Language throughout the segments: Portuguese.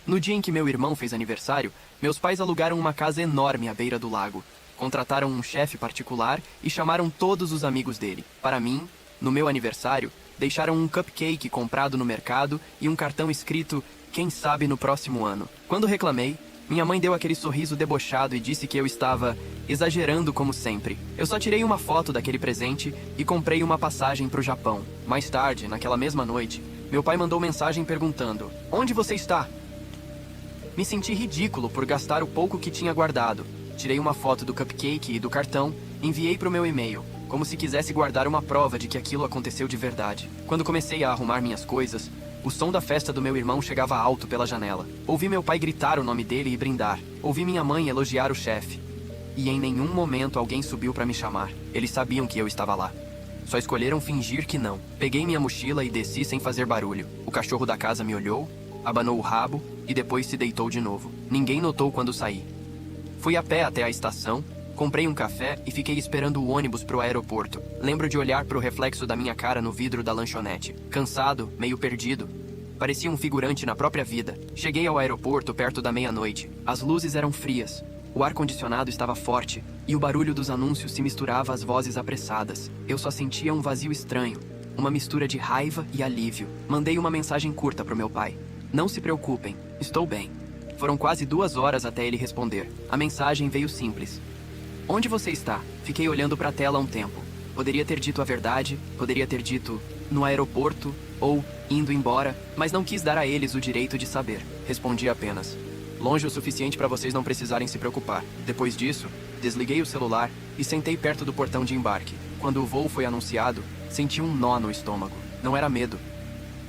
No dia em que meu irmão fez aniversário, meus pais alugaram uma casa enorme à beira do lago. Contrataram um chefe particular e chamaram todos os amigos dele. Para mim, no meu aniversário, deixaram um cupcake comprado no mercado e um cartão escrito "Quem sabe no próximo ano". Quando reclamei, minha mãe deu aquele sorriso debochado e disse que eu estava exagerando como sempre. Eu só tirei uma foto daquele presente e comprei uma passagem para o Japão. Mais tarde, naquela mesma noite, meu pai mandou mensagem perguntando: "Onde você está?" Me senti ridículo por gastar o pouco que tinha guardado. Tirei uma foto do cupcake e do cartão, enviei para o meu e-mail, como se quisesse guardar uma prova de que aquilo aconteceu de verdade. Quando comecei a arrumar minhas coisas, o som da festa do meu irmão chegava alto pela janela. Ouvi meu pai gritar o nome dele e brindar. Ouvi minha mãe elogiar o chefe. E em nenhum momento alguém subiu para me chamar. Eles sabiam que eu estava lá. Só escolheram fingir que não. Peguei minha mochila e desci sem fazer barulho. O cachorro da casa me olhou, abanou o rabo e depois se deitou de novo. Ninguém notou quando saí. Fui a pé até a estação, comprei um café e fiquei esperando o ônibus para o aeroporto. Lembro de olhar para o reflexo da minha cara no vidro da lanchonete. Cansado, meio perdido. Parecia um figurante na própria vida. Cheguei ao aeroporto perto da meia-noite. As luzes eram frias. O ar-condicionado estava forte e o barulho dos anúncios se misturava às vozes apressadas. Eu só sentia um vazio estranho, uma mistura de raiva e alívio. Mandei uma mensagem curta para o meu pai. "Não se preocupem, estou bem." Foram quase 2 horas até ele responder. A mensagem veio simples: "Onde você está?" Fiquei olhando para a tela um tempo. Poderia ter dito a verdade, poderia ter dito "no aeroporto" ou "indo embora", mas não quis dar a eles o direito de saber. Respondi apenas: "Longe o suficiente para vocês não precisarem se preocupar." Depois disso, desliguei o celular e sentei perto do portão de embarque. Quando o voo foi anunciado, senti um nó no estômago. Não era medo.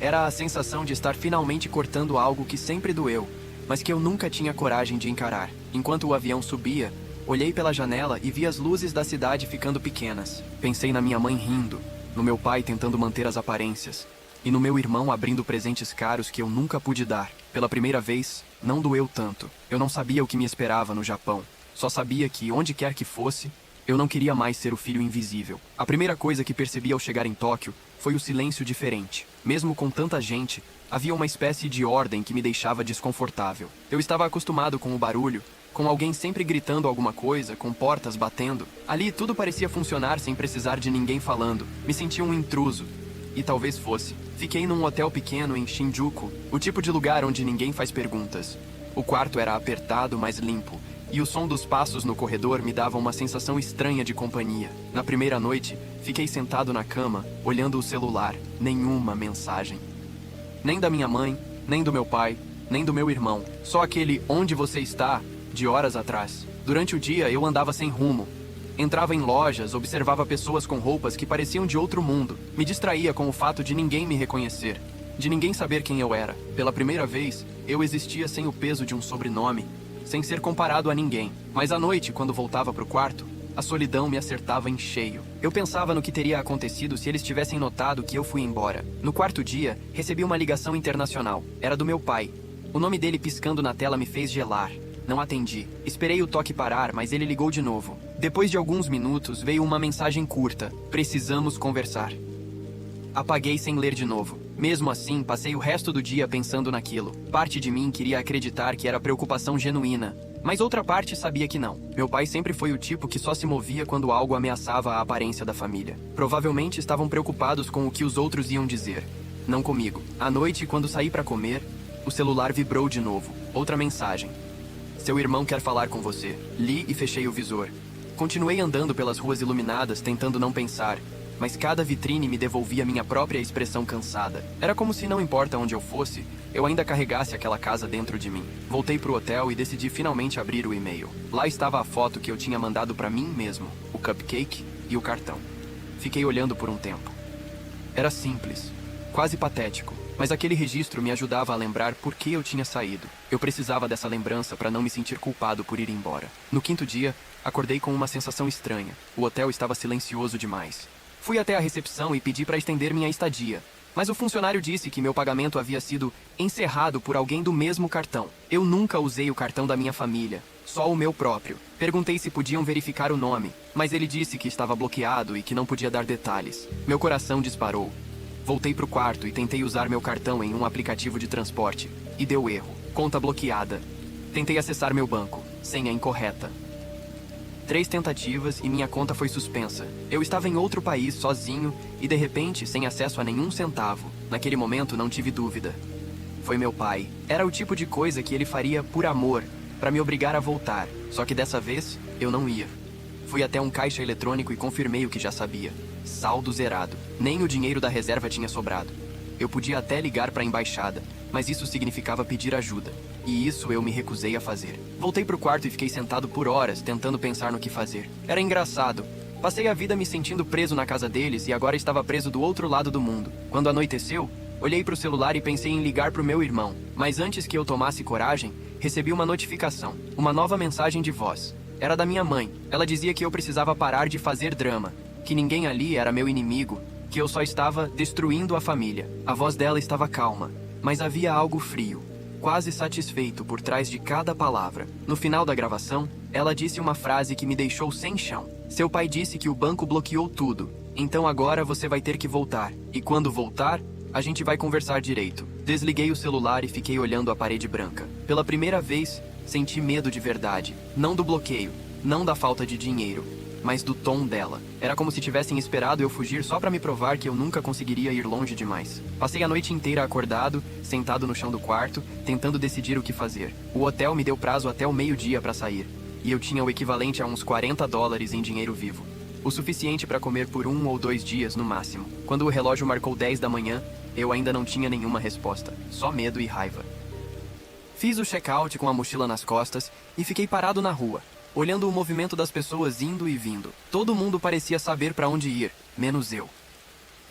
Era a sensação de estar finalmente cortando algo que sempre doeu, mas que eu nunca tinha coragem de encarar. Enquanto o avião subia, olhei pela janela e vi as luzes da cidade ficando pequenas. Pensei na minha mãe rindo, no meu pai tentando manter as aparências, e no meu irmão abrindo presentes caros que eu nunca pude dar. Pela primeira vez, não doeu tanto. Eu não sabia o que me esperava no Japão. Só sabia que, onde quer que fosse, eu não queria mais ser o filho invisível. A primeira coisa que percebi ao chegar em Tóquio foi o silêncio diferente. Mesmo com tanta gente, havia uma espécie de ordem que me deixava desconfortável. Eu estava acostumado com o barulho, com alguém sempre gritando alguma coisa, com portas batendo. Ali tudo parecia funcionar sem precisar de ninguém falando. Me sentia um intruso. E talvez fosse. Fiquei num hotel pequeno em Shinjuku, o tipo de lugar onde ninguém faz perguntas. O quarto era apertado, mas limpo, e o som dos passos no corredor me dava uma sensação estranha de companhia. Na primeira noite, fiquei sentado na cama, olhando o celular. Nenhuma mensagem. Nem da minha mãe, nem do meu pai, nem do meu irmão. Só aquele "onde você está?" de horas atrás. Durante o dia, eu andava sem rumo. Entrava em lojas, observava pessoas com roupas que pareciam de outro mundo. Me distraía com o fato de ninguém me reconhecer, de ninguém saber quem eu era. Pela primeira vez, eu existia sem o peso de um sobrenome, sem ser comparado a ninguém. Mas à noite, quando voltava para o quarto, a solidão me acertava em cheio. Eu pensava no que teria acontecido se eles tivessem notado que eu fui embora. No quarto dia, recebi uma ligação internacional. Era do meu pai. O nome dele piscando na tela me fez gelar. Não atendi. Esperei o toque parar, mas ele ligou de novo. Depois de alguns minutos, veio uma mensagem curta: "Precisamos conversar." Apaguei sem ler de novo. Mesmo assim, passei o resto do dia pensando naquilo. Parte de mim queria acreditar que era preocupação genuína, mas outra parte sabia que não. Meu pai sempre foi o tipo que só se movia quando algo ameaçava a aparência da família. Provavelmente estavam preocupados com o que os outros iam dizer. Não comigo. À noite, quando saí para comer, o celular vibrou de novo. Outra mensagem: "Seu irmão quer falar com você." Li e fechei o visor. Continuei andando pelas ruas iluminadas, tentando não pensar, mas cada vitrine me devolvia minha própria expressão cansada. Era como se, não importa onde eu fosse, eu ainda carregasse aquela casa dentro de mim. Voltei pro hotel e decidi finalmente abrir o e-mail. Lá estava a foto que eu tinha mandado para mim mesmo, o cupcake e o cartão. Fiquei olhando por um tempo. Era simples, quase patético, mas aquele registro me ajudava a lembrar por que eu tinha saído. Eu precisava dessa lembrança para não me sentir culpado por ir embora. No quinto dia, acordei com uma sensação estranha. O hotel estava silencioso demais. Fui até a recepção e pedi para estender minha estadia, mas o funcionário disse que meu pagamento havia sido encerrado por alguém do mesmo cartão. Eu nunca usei o cartão da minha família, só o meu próprio. Perguntei se podiam verificar o nome, mas ele disse que estava bloqueado e que não podia dar detalhes. Meu coração disparou. Voltei pro quarto e tentei usar meu cartão em um aplicativo de transporte, e deu erro. Conta bloqueada. Tentei acessar meu banco. Senha incorreta. 3 tentativas e minha conta foi suspensa. Eu estava em outro país, sozinho, e de repente, sem acesso a nenhum centavo. Naquele momento, não tive dúvida. Foi meu pai. Era o tipo de coisa que ele faria por amor, para me obrigar a voltar. Só que dessa vez, eu não ia. Fui até um caixa eletrônico e confirmei o que já sabia. Saldo zerado. Nem o dinheiro da reserva tinha sobrado. Eu podia até ligar para a embaixada, mas isso significava pedir ajuda. E isso eu me recusei a fazer. Voltei pro quarto e fiquei sentado por horas, tentando pensar no que fazer. Era engraçado. Passei a vida me sentindo preso na casa deles e agora estava preso do outro lado do mundo. Quando anoiteceu, olhei pro celular e pensei em ligar pro meu irmão. Mas antes que eu tomasse coragem, recebi uma notificação. Uma nova mensagem de voz. Era da minha mãe. Ela dizia que eu precisava parar de fazer drama. Que ninguém ali era meu inimigo. Que eu só estava destruindo a família. A voz dela estava calma, mas havia algo frio. Quase satisfeito por trás de cada palavra. No final da gravação, ela disse uma frase que me deixou sem chão. Seu pai disse que o banco bloqueou tudo. Então agora você vai ter que voltar. E quando voltar, a gente vai conversar direito. Desliguei o celular e fiquei olhando a parede branca. Pela primeira vez, senti medo de verdade. Não do bloqueio, não da falta de dinheiro, mas do tom dela. Era como se tivessem esperado eu fugir só pra me provar que eu nunca conseguiria ir longe demais. Passei a noite inteira acordado, sentado no chão do quarto, tentando decidir o que fazer. O hotel me deu prazo até o meio-dia pra sair, e eu tinha o equivalente a uns $40 em dinheiro vivo. O suficiente pra comer por 1 ou 2 dias no máximo. Quando o relógio marcou 10 da manhã, eu ainda não tinha nenhuma resposta, só medo e raiva. Fiz o check-out com a mochila nas costas e fiquei parado na rua, olhando o movimento das pessoas indo e vindo. Todo mundo parecia saber para onde ir, menos eu.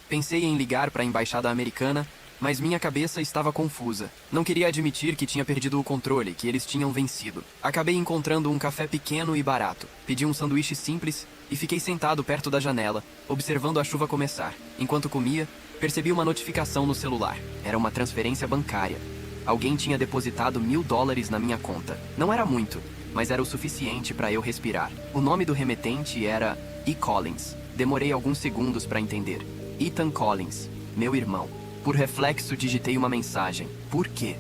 Pensei em ligar para a embaixada americana, mas minha cabeça estava confusa. Não queria admitir que tinha perdido o controle, que eles tinham vencido. Acabei encontrando um café pequeno e barato. Pedi um sanduíche simples e fiquei sentado perto da janela, observando a chuva começar. Enquanto comia, percebi uma notificação no celular. Era uma transferência bancária. Alguém tinha depositado $1000 na minha conta. Não era muito, mas era o suficiente para eu respirar. O nome do remetente era E. Collins. Demorei alguns segundos para entender. Ethan Collins, meu irmão. Por reflexo, digitei uma mensagem. Por quê?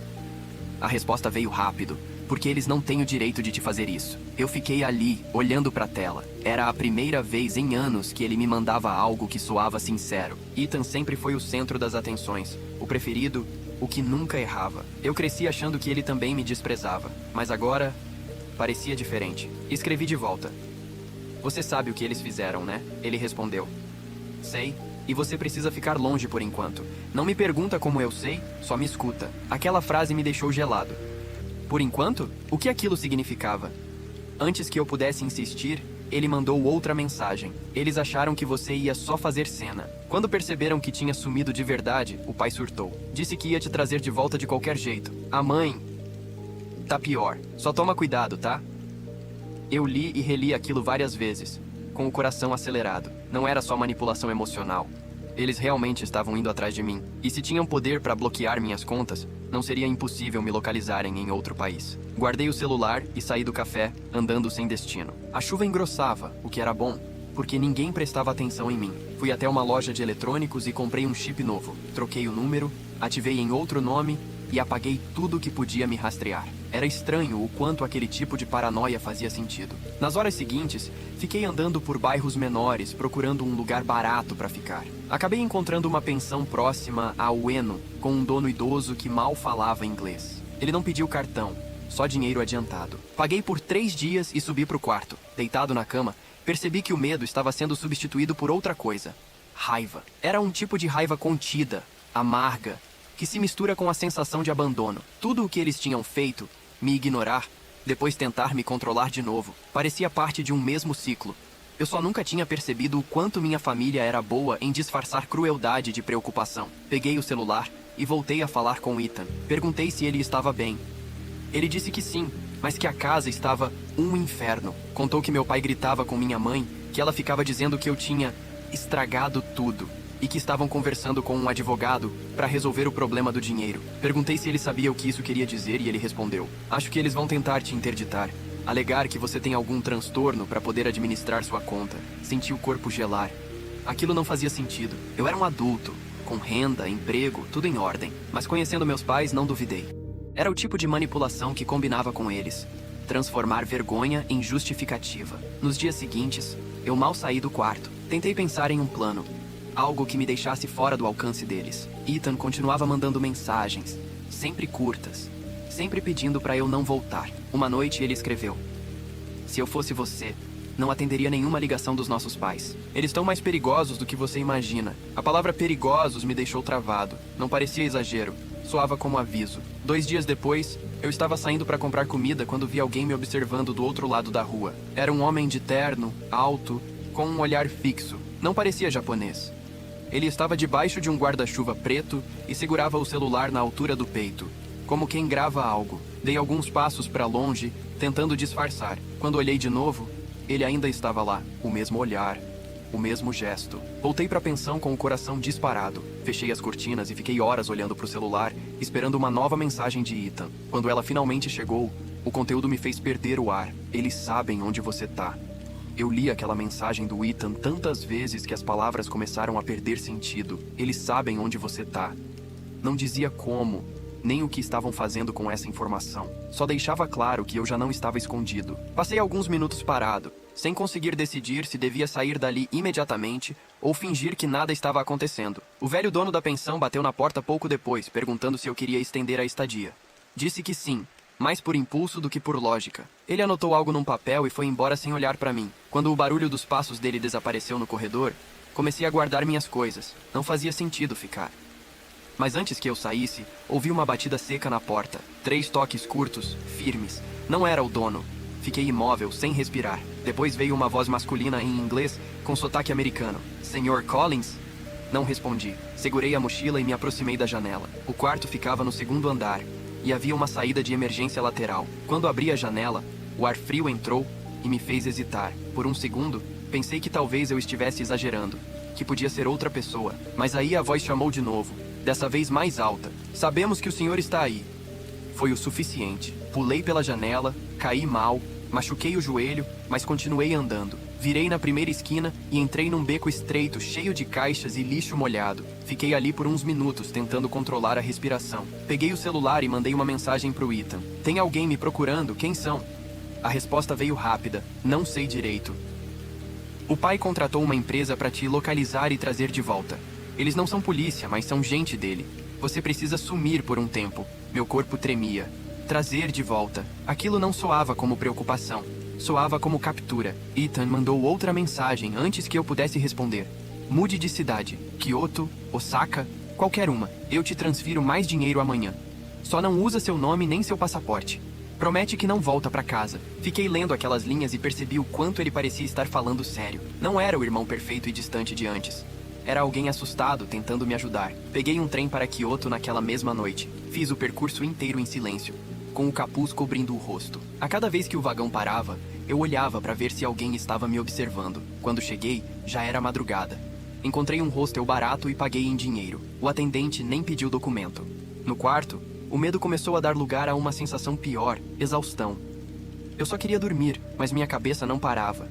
A resposta veio rápido. Porque eles não têm o direito de te fazer isso. Eu fiquei ali, olhando para a tela. Era a primeira vez em anos que ele me mandava algo que soava sincero. Ethan sempre foi o centro das atenções. O preferido, o que nunca errava. Eu cresci achando que ele também me desprezava. Mas agora, parecia diferente. Escrevi de volta. Você sabe o que eles fizeram, né? Ele respondeu. Sei. E você precisa ficar longe por enquanto. Não me pergunta como eu sei, só me escuta. Aquela frase me deixou gelado. Por enquanto? O que aquilo significava? Antes que eu pudesse insistir, ele mandou outra mensagem. Eles acharam que você ia só fazer cena. Quando perceberam que tinha sumido de verdade, o pai surtou. Disse que ia te trazer de volta de qualquer jeito. A mãe... tá pior. Só toma cuidado, tá? Eu li e reli aquilo várias vezes, com o coração acelerado. Não era só manipulação emocional. Eles realmente estavam indo atrás de mim. E se tinham poder para bloquear minhas contas, não seria impossível me localizarem em outro país. Guardei o celular e saí do café, andando sem destino. A chuva engrossava, o que era bom, porque ninguém prestava atenção em mim. Fui até uma loja de eletrônicos e comprei um chip novo. Troquei o número, ativei em outro nome e apaguei tudo que podia me rastrear. Era estranho o quanto aquele tipo de paranoia fazia sentido. Nas horas seguintes, fiquei andando por bairros menores, procurando um lugar barato para ficar. Acabei encontrando uma pensão próxima a Ueno, com um dono idoso que mal falava inglês. Ele não pediu cartão, só dinheiro adiantado. Paguei por 3 dias e subi pro quarto. Deitado na cama, percebi que o medo estava sendo substituído por outra coisa. Raiva. Era um tipo de raiva contida, amarga, que se mistura com a sensação de abandono. Tudo o que eles tinham feito, me ignorar, depois tentar me controlar de novo, parecia parte de um mesmo ciclo. Eu só nunca tinha percebido o quanto minha família era boa em disfarçar crueldade de preocupação. Peguei o celular e voltei a falar com Ethan. Perguntei se ele estava bem. Ele disse que sim, mas que a casa estava um inferno. Contou que meu pai gritava com minha mãe, que ela ficava dizendo que eu tinha estragado tudo e que estavam conversando com um advogado para resolver o problema do dinheiro. Perguntei se ele sabia o que isso queria dizer e ele respondeu: acho que eles vão tentar te interditar. Alegar que você tem algum transtorno para poder administrar sua conta. Senti o corpo gelar. Aquilo não fazia sentido. Eu era um adulto, com renda, emprego, tudo em ordem. Mas conhecendo meus pais, não duvidei. Era o tipo de manipulação que combinava com eles. Transformar vergonha em justificativa. Nos dias seguintes, eu mal saí do quarto. Tentei pensar em um plano. Algo que me deixasse fora do alcance deles. Ethan continuava mandando mensagens, sempre curtas, sempre pedindo para eu não voltar. Uma noite ele escreveu: "Se eu fosse você, não atenderia nenhuma ligação dos nossos pais. Eles estão mais perigosos do que você imagina." A palavra perigosos me deixou travado. Não parecia exagero. Soava como aviso. 2 dias depois, eu estava saindo para comprar comida quando vi alguém me observando do outro lado da rua. Era um homem de terno, alto, com um olhar fixo. Não parecia japonês. Ele estava debaixo de um guarda-chuva preto e segurava o celular na altura do peito, como quem grava algo. Dei alguns passos para longe, tentando disfarçar. Quando olhei de novo, ele ainda estava lá. O mesmo olhar, o mesmo gesto. Voltei para a pensão com o coração disparado. Fechei as cortinas e fiquei horas olhando para o celular, esperando uma nova mensagem de Ethan. Quando ela finalmente chegou, o conteúdo me fez perder o ar. Eles sabem onde você tá. Eu li aquela mensagem do Ethan tantas vezes que as palavras começaram a perder sentido. Eles sabem onde você tá. Não dizia como, nem o que estavam fazendo com essa informação. Só deixava claro que eu já não estava escondido. Passei alguns minutos parado, sem conseguir decidir se devia sair dali imediatamente ou fingir que nada estava acontecendo. O velho dono da pensão bateu na porta pouco depois, perguntando se eu queria estender a estadia. Disse que sim, mais por impulso do que por lógica. Ele anotou algo num papel e foi embora sem olhar para mim. Quando o barulho dos passos dele desapareceu no corredor, comecei a guardar minhas coisas. Não fazia sentido ficar. Mas antes que eu saísse, ouvi uma batida seca na porta. 3 toques curtos, firmes. Não era o dono. Fiquei imóvel, sem respirar. Depois veio uma voz masculina em inglês, com sotaque americano. "Sr. Collins?" Não respondi. Segurei a mochila e me aproximei da janela. O quarto ficava no 2º andar, e havia uma saída de emergência lateral. Quando abri a janela, o ar frio entrou e me fez hesitar. Por um segundo, pensei que talvez eu estivesse exagerando, que podia ser outra pessoa. Mas aí a voz chamou de novo, dessa vez mais alta. "Sabemos que o senhor está aí." Foi o suficiente. Pulei pela janela, caí mal, machuquei o joelho, mas continuei andando. Virei na primeira esquina e entrei num beco estreito, cheio de caixas e lixo molhado. Fiquei ali por uns minutos, tentando controlar a respiração. Peguei o celular e mandei uma mensagem pro Ethan. "Tem alguém me procurando? Quem são?" A resposta veio rápida. "Não sei direito." "O pai contratou uma empresa para te localizar e trazer de volta. Eles não são polícia, mas são gente dele. Você precisa sumir por um tempo." Meu corpo tremia. Trazer de volta. Aquilo não soava como preocupação. Soava como captura. Ethan mandou outra mensagem antes que eu pudesse responder. "Mude de cidade. Kyoto, Osaka, qualquer uma. Eu te transfiro mais dinheiro amanhã. Só não usa seu nome nem seu passaporte. Promete que não volta pra casa." Fiquei lendo aquelas linhas e percebi o quanto ele parecia estar falando sério. Não era o irmão perfeito e distante de antes. Era alguém assustado tentando me ajudar. Peguei um trem para Kyoto naquela mesma noite. Fiz o percurso inteiro em silêncio, com o capuz cobrindo o rosto. A cada vez que o vagão parava, eu olhava para ver se alguém estava me observando. Quando cheguei, já era madrugada. Encontrei um hostel barato e paguei em dinheiro. O atendente nem pediu documento. No quarto, o medo começou a dar lugar a uma sensação pior, exaustão. Eu só queria dormir, mas minha cabeça não parava.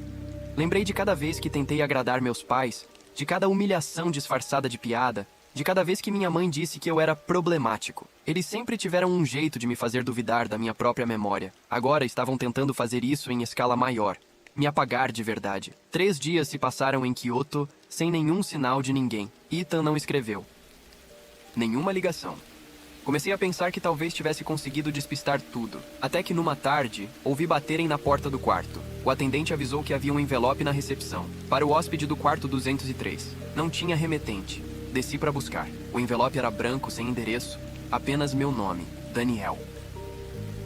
Lembrei de cada vez que tentei agradar meus pais, de cada humilhação disfarçada de piada, de cada vez que minha mãe disse que eu era problemático. Eles sempre tiveram um jeito de me fazer duvidar da minha própria memória. Agora estavam tentando fazer isso em escala maior. Me apagar de verdade. 3 dias se passaram em Kyoto, sem nenhum sinal de ninguém. Ethan não escreveu. Nenhuma ligação. Comecei a pensar que talvez tivesse conseguido despistar tudo. Até que numa tarde, ouvi baterem na porta do quarto. O atendente avisou que havia um envelope na recepção, para o hóspede do quarto 203. Não tinha remetente. Desci para buscar. O envelope era branco, sem endereço, apenas meu nome, Daniel.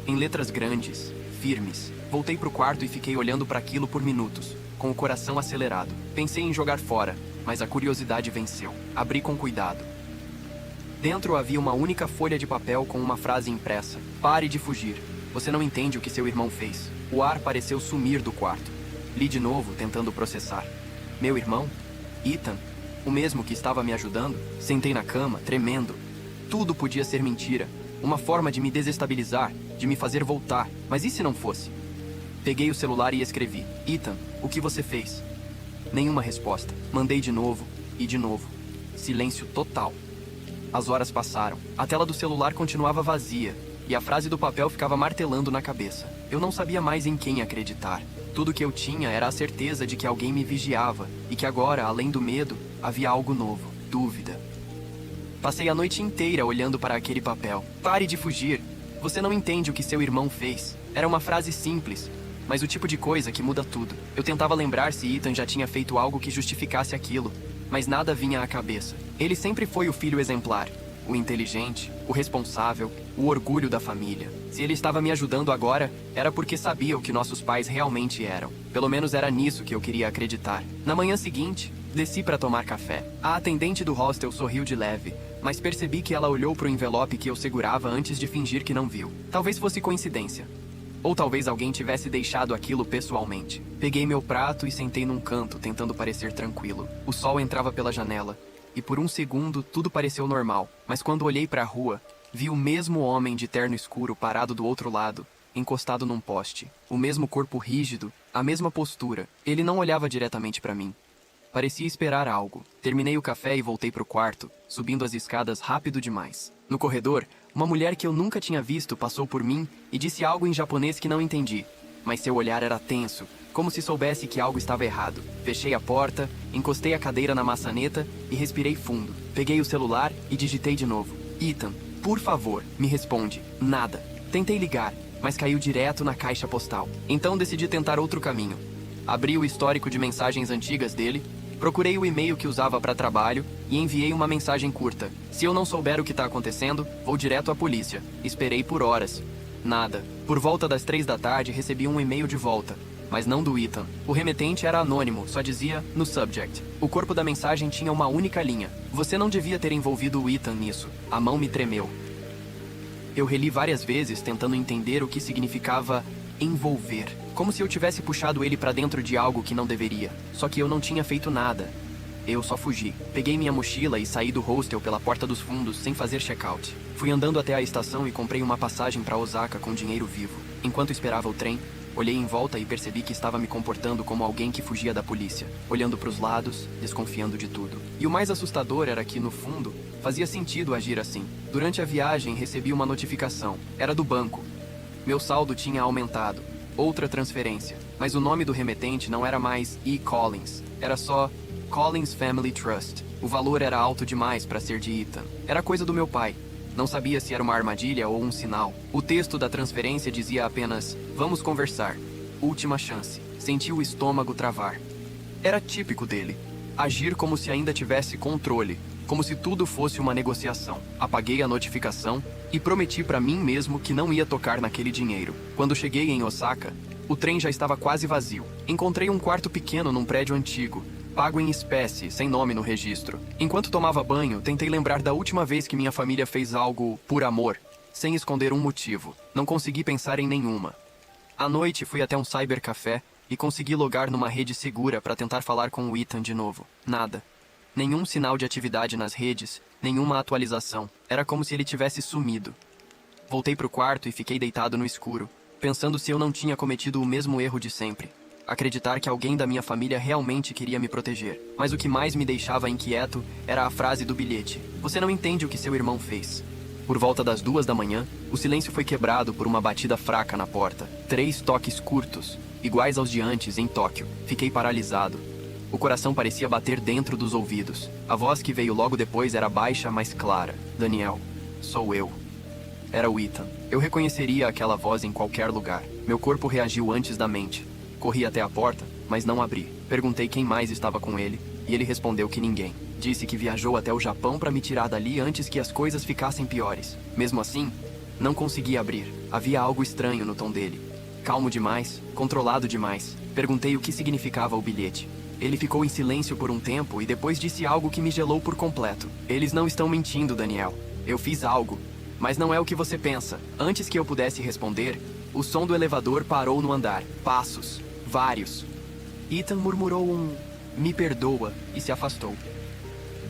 Em letras grandes, firmes. Voltei pro quarto e fiquei olhando para aquilo por minutos, com o coração acelerado. Pensei em jogar fora, mas a curiosidade venceu. Abri com cuidado. Dentro havia uma única folha de papel com uma frase impressa. "Pare de fugir. Você não entende o que seu irmão fez." O ar pareceu sumir do quarto. Li de novo, tentando processar. Meu irmão? Ethan? O mesmo que estava me ajudando? Sentei na cama, tremendo. Tudo podia ser mentira. Uma forma de me desestabilizar, de me fazer voltar. Mas e se não fosse? Peguei o celular e escrevi. "Ethan, o que você fez?" Nenhuma resposta. Mandei de novo e de novo. Silêncio total. As horas passaram. A tela do celular continuava vazia. e a frase do papel ficava martelando na cabeça. Eu não sabia mais em quem acreditar. Tudo que eu tinha era a certeza de que alguém me vigiava e que agora, além do medo, havia algo novo: dúvida. Passei a noite inteira olhando para aquele papel. Pare de fugir. Você não entende o que seu irmão fez. Era uma frase simples, mas o tipo de coisa que muda tudo. Eu tentava lembrar se Ethan já tinha feito algo que justificasse aquilo, mas nada vinha à cabeça. Ele sempre foi o filho exemplar, o inteligente, o responsável, o orgulho da família. Se ele estava me ajudando agora, era porque sabia o que nossos pais realmente eram. Pelo menos era nisso que eu queria acreditar. Na manhã seguinte, desci para tomar café. A atendente do hostel sorriu de leve, mas percebi que ela olhou para o envelope que eu segurava antes de fingir que não viu. Talvez fosse coincidência. Ou talvez alguém tivesse deixado aquilo pessoalmente. Peguei meu prato e sentei num canto, tentando parecer tranquilo. O sol entrava pela janela, e por um segundo tudo pareceu normal. Mas quando olhei para a rua, vi o mesmo homem de terno escuro parado do outro lado, encostado num poste. O mesmo corpo rígido, a mesma postura. Ele não olhava diretamente para mim. Parecia esperar algo. Terminei o café e voltei pro quarto, subindo as escadas rápido demais. No corredor, uma mulher que eu nunca tinha visto passou por mim e disse algo em japonês que não entendi. Mas seu olhar era tenso, como se soubesse que algo estava errado. Fechei a porta, encostei a cadeira na maçaneta e respirei fundo. Peguei o celular e digitei de novo. Ethan, por favor, me responde. Nada. Tentei ligar, mas caiu direto na caixa postal. Então decidi tentar outro caminho. Abri o histórico de mensagens antigas dele, procurei o e-mail que usava para trabalho e enviei uma mensagem curta. Se eu não souber o que está acontecendo, vou direto à polícia. Esperei por horas. Nada. Por volta das 3 da tarde, recebi um e-mail de volta, mas não do Ethan. O remetente era anônimo, só dizia no subject. O corpo da mensagem tinha uma única linha. Você não devia ter envolvido o Ethan nisso. A mão me tremeu. Eu reli várias vezes, tentando entender o que significava envolver. Como se eu tivesse puxado ele para dentro de algo que não deveria. Só que eu não tinha feito nada. Eu só fugi. Peguei minha mochila e saí do hostel pela porta dos fundos sem fazer check-out. Fui andando até a estação e comprei uma passagem para Osaka com dinheiro vivo. Enquanto esperava o trem, olhei em volta e percebi que estava me comportando como alguém que fugia da polícia, olhando para os lados, desconfiando de tudo. E o mais assustador era que, no fundo, fazia sentido agir assim. Durante a viagem, recebi uma notificação. Era do banco. Meu saldo tinha aumentado. Outra transferência. Mas o nome do remetente não era mais E. Collins. Era só Collins Family Trust. O valor era alto demais para ser de Ethan. Era coisa do meu pai. Não sabia se era uma armadilha ou um sinal. O texto da transferência dizia apenas: vamos conversar. Última chance. Senti o estômago travar. Era típico dele. Agir como se ainda tivesse controle. Como se tudo fosse uma negociação. Apaguei a notificação e prometi para mim mesmo que não ia tocar naquele dinheiro. Quando cheguei em Osaka, o trem já estava quase vazio. Encontrei um quarto pequeno num prédio antigo, pago em espécie, sem nome no registro. Enquanto tomava banho, tentei lembrar da última vez que minha família fez algo por amor, sem esconder um motivo. Não consegui pensar em nenhuma. À noite, fui até um cybercafé e consegui logar numa rede segura para tentar falar com o Ethan de novo. Nada. Nenhum sinal de atividade nas redes, nenhuma atualização. Era como se ele tivesse sumido. Voltei pro quarto e fiquei deitado no escuro, pensando se eu não tinha cometido o mesmo erro de sempre. Acreditar que alguém da minha família realmente queria me proteger. Mas o que mais me deixava inquieto era a frase do bilhete. Você não entende o que seu irmão fez. Por volta das 2 da manhã, o silêncio foi quebrado por uma batida fraca na porta. 3 toques curtos, iguais aos de antes, em Tóquio. Fiquei paralisado. O coração parecia bater dentro dos ouvidos. A voz que veio logo depois era baixa, mas clara. Daniel, sou eu. Era o Ethan. Eu reconheceria aquela voz em qualquer lugar. Meu corpo reagiu antes da mente. Corri até a porta, mas não abri. Perguntei quem mais estava com ele, e ele respondeu que ninguém. Disse que viajou até o Japão para me tirar dali antes que as coisas ficassem piores. Mesmo assim, não consegui abrir. Havia algo estranho no tom dele. Calmo demais, controlado demais. Perguntei o que significava o bilhete. Ele ficou em silêncio por um tempo e depois disse algo que me gelou por completo. Eles não estão mentindo, Daniel. Eu fiz algo, mas não é o que você pensa. Antes que eu pudesse responder, o som do elevador parou no andar. Passos. Vários. Ethan murmurou um "me perdoa" e se afastou.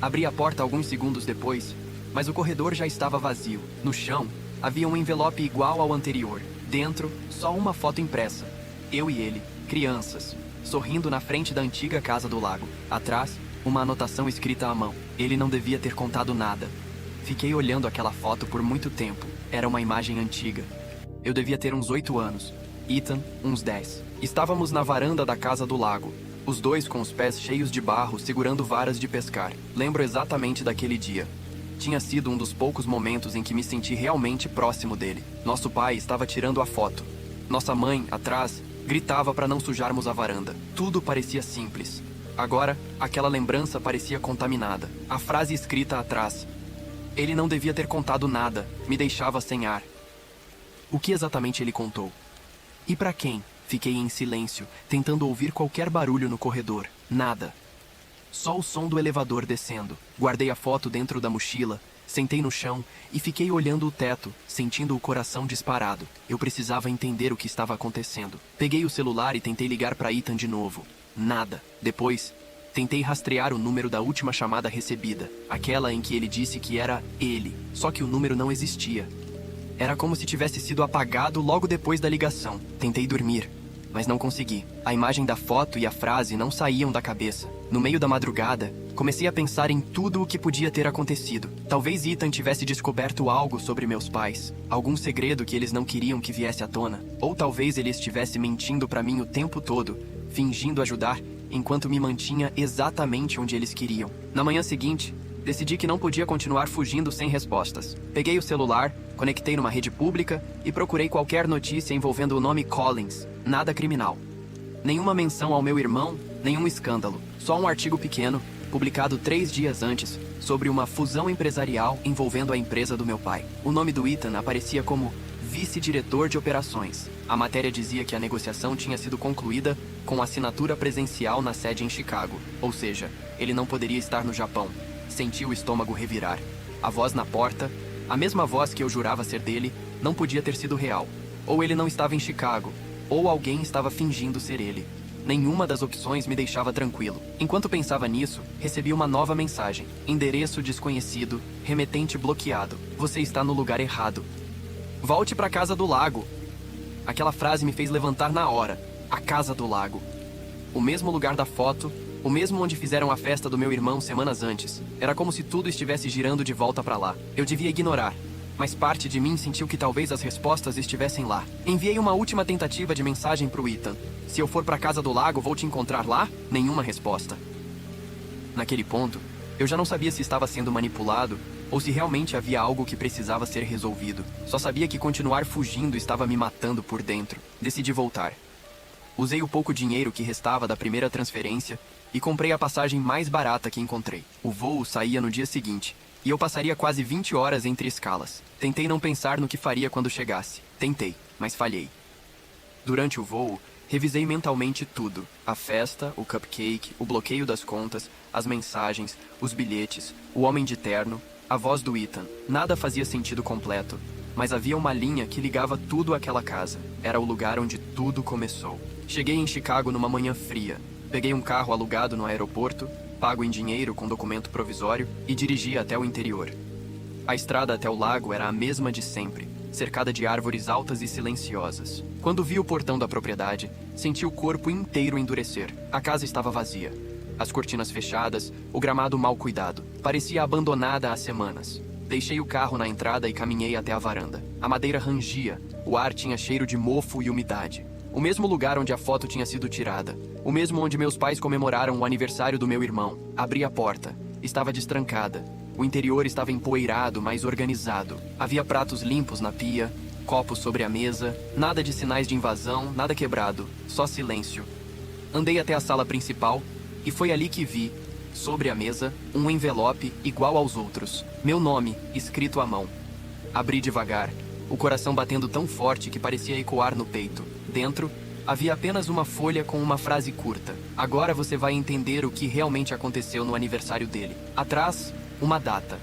Abri a porta alguns segundos depois, mas o corredor já estava vazio. No chão, havia um envelope igual ao anterior. Dentro, só uma foto impressa. Eu e ele, crianças, sorrindo na frente da antiga casa do lago. Atrás, uma anotação escrita à mão. Ele não devia ter contado nada. Fiquei olhando aquela foto por muito tempo. Era uma imagem antiga. Eu devia ter uns 8 anos. Ethan, uns 10. Estávamos na varanda da casa do lago. Os dois com os pés cheios de barro, segurando varas de pescar. Lembro exatamente daquele dia. Tinha sido um dos poucos momentos em que me senti realmente próximo dele. Nosso pai estava tirando a foto. Nossa mãe, atrás, gritava para não sujarmos a varanda. Tudo parecia simples. Agora, aquela lembrança parecia contaminada. A frase escrita atrás. Ele não devia ter contado nada. Me deixava sem ar. O que exatamente ele contou? E para quem? Fiquei em silêncio, tentando ouvir qualquer barulho no corredor. Nada. Só o som do elevador descendo. Guardei a foto dentro da mochila, sentei no chão e fiquei olhando o teto, sentindo o coração disparado. Eu precisava entender o que estava acontecendo. Peguei o celular e tentei ligar para Ethan de novo. Nada. Depois, tentei rastrear o número da última chamada recebida, aquela em que ele disse que era ele, só que o número não existia. Era como se tivesse sido apagado logo depois da ligação. Tentei dormir, mas não consegui. A imagem da foto e a frase não saíam da cabeça. No meio da madrugada, comecei a pensar em tudo o que podia ter acontecido. Talvez Ethan tivesse descoberto algo sobre meus pais, algum segredo que eles não queriam que viesse à tona. Ou talvez ele estivesse mentindo para mim o tempo todo, fingindo ajudar, enquanto me mantinha exatamente onde eles queriam. Na manhã seguinte, decidi que não podia continuar fugindo sem respostas. Peguei o celular, conectei numa rede pública e procurei qualquer notícia envolvendo o nome Collins. Nada criminal. Nenhuma menção ao meu irmão, nenhum escândalo. Só um artigo pequeno, publicado 3 dias antes, sobre uma fusão empresarial envolvendo a empresa do meu pai. O nome do Ethan aparecia como vice-diretor de operações. A matéria dizia que a negociação tinha sido concluída com assinatura presencial na sede em Chicago. Ou seja, ele não poderia estar no Japão. Senti o estômago revirar. A voz na porta, a mesma voz que eu jurava ser dele, não podia ter sido real. Ou ele não estava em Chicago, ou alguém estava fingindo ser ele. Nenhuma das opções me deixava tranquilo. Enquanto pensava nisso, recebi uma nova mensagem. Endereço desconhecido, remetente bloqueado. Você está no lugar errado. Volte para a casa do lago. Aquela frase me fez levantar na hora. A casa do lago. O mesmo lugar da foto, o mesmo onde fizeram a festa do meu irmão semanas antes. Era como se tudo estivesse girando de volta para lá. Eu devia ignorar, mas parte de mim sentiu que talvez as respostas estivessem lá. Enviei uma última tentativa de mensagem pro Ethan. Se eu for para a casa do lago, vou te encontrar lá? Nenhuma resposta. Naquele ponto, eu já não sabia se estava sendo manipulado ou se realmente havia algo que precisava ser resolvido. Só sabia que continuar fugindo estava me matando por dentro. Decidi voltar. Usei o pouco dinheiro que restava da primeira transferência e comprei a passagem mais barata que encontrei. O voo saía no dia seguinte, e eu passaria quase 20 horas entre escalas. Tentei não pensar no que faria quando chegasse. Tentei, mas falhei. Durante o voo, revisei mentalmente tudo. A festa, o cupcake, o bloqueio das contas, as mensagens, os bilhetes, o homem de terno, a voz do Ethan. Nada fazia sentido completo, mas havia uma linha que ligava tudo àquela casa. Era o lugar onde tudo começou. Cheguei em Chicago numa manhã fria. Peguei um carro alugado no aeroporto, pago em dinheiro com documento provisório, e dirigi até o interior. A estrada até o lago era a mesma de sempre, cercada de árvores altas e silenciosas. Quando vi o portão da propriedade, senti o corpo inteiro endurecer. A casa estava vazia. As cortinas fechadas, o gramado mal cuidado. Parecia abandonada há semanas. Deixei o carro na entrada e caminhei até a varanda. A madeira rangia, o ar tinha cheiro de mofo e umidade. O mesmo lugar onde a foto tinha sido tirada. O mesmo onde meus pais comemoraram o aniversário do meu irmão. Abri a porta. Estava destrancada. O interior estava empoeirado, mas organizado. Havia pratos limpos na pia, copos sobre a mesa, nada de sinais de invasão, nada quebrado, só silêncio. Andei até a sala principal e foi ali que vi, sobre a mesa, um envelope igual aos outros. Meu nome, escrito à mão. Abri devagar, o coração batendo tão forte que parecia ecoar no peito. Dentro, havia apenas uma folha com uma frase curta. Agora você vai entender o que realmente aconteceu no aniversário dele. Atrás, uma data.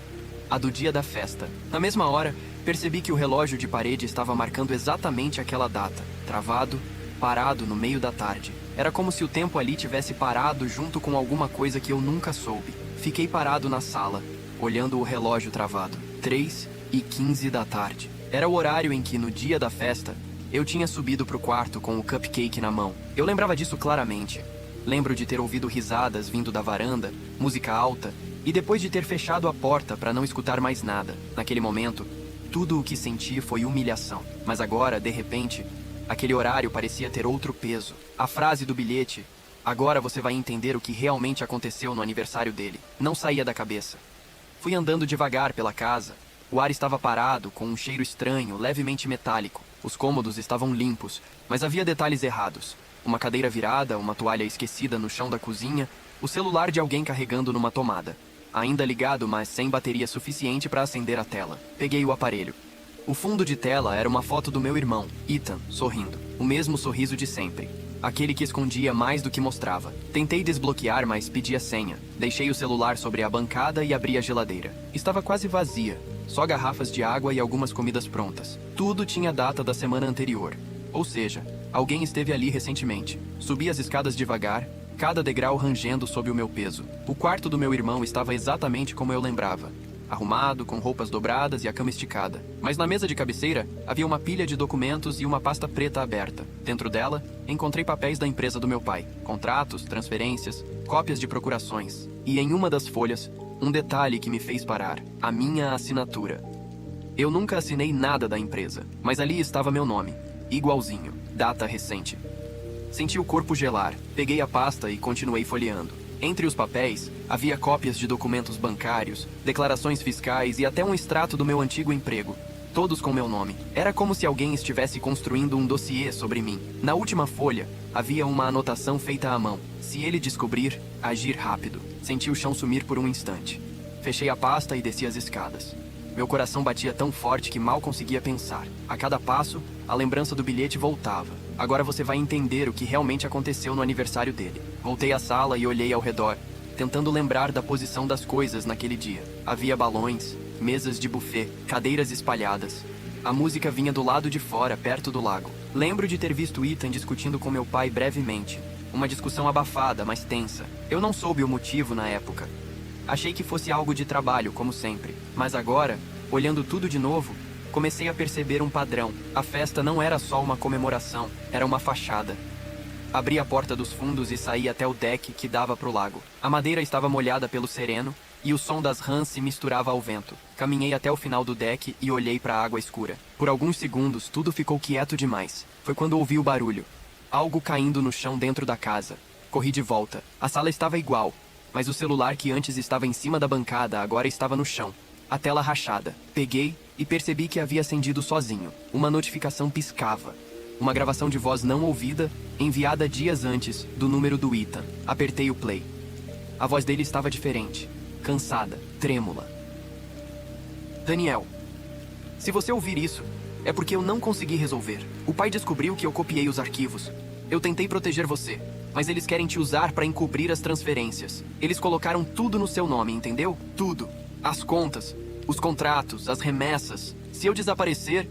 A do dia da festa. Na mesma hora, percebi que o relógio de parede estava marcando exatamente aquela data. Travado, parado no meio da tarde. Era como se o tempo ali tivesse parado junto com alguma coisa que eu nunca soube. Fiquei parado na sala, olhando o relógio travado. 3h15 da tarde. Era o horário em que, no dia da festa, eu tinha subido pro quarto com o cupcake na mão. Eu lembrava disso claramente. Lembro de ter ouvido risadas vindo da varanda, música alta, e depois de ter fechado a porta para não escutar mais nada. Naquele momento, Tudo o que senti foi humilhação. Mas agora, de repente, aquele horário parecia ter outro peso. A frase do bilhete, "Agora você vai entender o que realmente aconteceu no aniversário dele", não saía da cabeça. Fui andando devagar pela casa. O ar estava parado, com um cheiro estranho, levemente metálico. Os cômodos estavam limpos, mas havia detalhes errados. Uma cadeira virada, uma toalha esquecida no chão da cozinha, o celular de alguém carregando numa tomada. Ainda ligado, mas sem bateria suficiente para acender a tela. Peguei o aparelho. O fundo de tela era uma foto do meu irmão, Ethan, sorrindo. O mesmo sorriso de sempre. Aquele que escondia mais do que mostrava. Tentei desbloquear, mas pedi a senha. Deixei o celular sobre a bancada e abri a geladeira. Estava quase vazia. Só garrafas de água e algumas comidas prontas. Tudo tinha data da semana anterior. Ou seja, alguém esteve ali recentemente. Subi as escadas devagar, cada degrau rangendo sob o meu peso. O quarto do meu irmão estava exatamente como eu lembrava. Arrumado, com roupas dobradas e a cama esticada. Mas na mesa de cabeceira, havia uma pilha de documentos e uma pasta preta aberta. Dentro dela, encontrei papéis da empresa do meu pai. Contratos, transferências, cópias de procurações. E em uma das folhas, um detalhe que me fez parar. A minha assinatura. Eu nunca assinei nada da empresa, mas ali estava meu nome. Igualzinho. Data recente. Senti o corpo gelar. Peguei a pasta e continuei folheando. Entre os papéis, havia cópias de documentos bancários, declarações fiscais e até um extrato do meu antigo emprego. Todos com meu nome. Era como se alguém estivesse construindo um dossiê sobre mim. Na última folha, havia uma anotação feita à mão. Se ele descobrir, agir rápido. Senti o chão sumir por um instante. Fechei a pasta e desci as escadas. Meu coração batia tão forte que mal conseguia pensar. A cada passo, a lembrança do bilhete voltava. Agora você vai entender o que realmente aconteceu no aniversário dele. Voltei à sala e olhei ao redor, tentando lembrar da posição das coisas naquele dia. Havia balões, mesas de buffet, cadeiras espalhadas. A música vinha do lado de fora, perto do lago. Lembro de ter visto Ethan discutindo com meu pai brevemente. Uma discussão abafada, mas tensa. Eu não soube o motivo na época. Achei que fosse algo de trabalho, como sempre. Mas agora, olhando tudo de novo, comecei a perceber um padrão. A festa não era só uma comemoração, era uma fachada. Abri a porta dos fundos e saí até o deck que dava para o lago. A madeira estava molhada pelo sereno e o som das rãs se misturava ao vento. Caminhei até o final do deck e olhei para a água escura. Por alguns segundos, tudo ficou quieto demais. Foi quando ouvi o barulho. Algo caindo no chão dentro da casa. Corri de volta. A sala estava igual, mas o celular que antes estava em cima da bancada agora estava no chão. A tela rachada. Peguei e percebi que havia acendido sozinho. Uma notificação piscava. Uma gravação de voz não ouvida, enviada dias antes, do número do Ethan. Apertei o play. A voz dele estava diferente. Cansada, trêmula. Daniel, se você ouvir isso, é porque eu não consegui resolver. O pai descobriu que eu copiei os arquivos. Eu tentei proteger você, mas eles querem te usar para encobrir as transferências. Eles colocaram tudo no seu nome, entendeu? Tudo. As contas, os contratos, as remessas. Se eu desaparecer,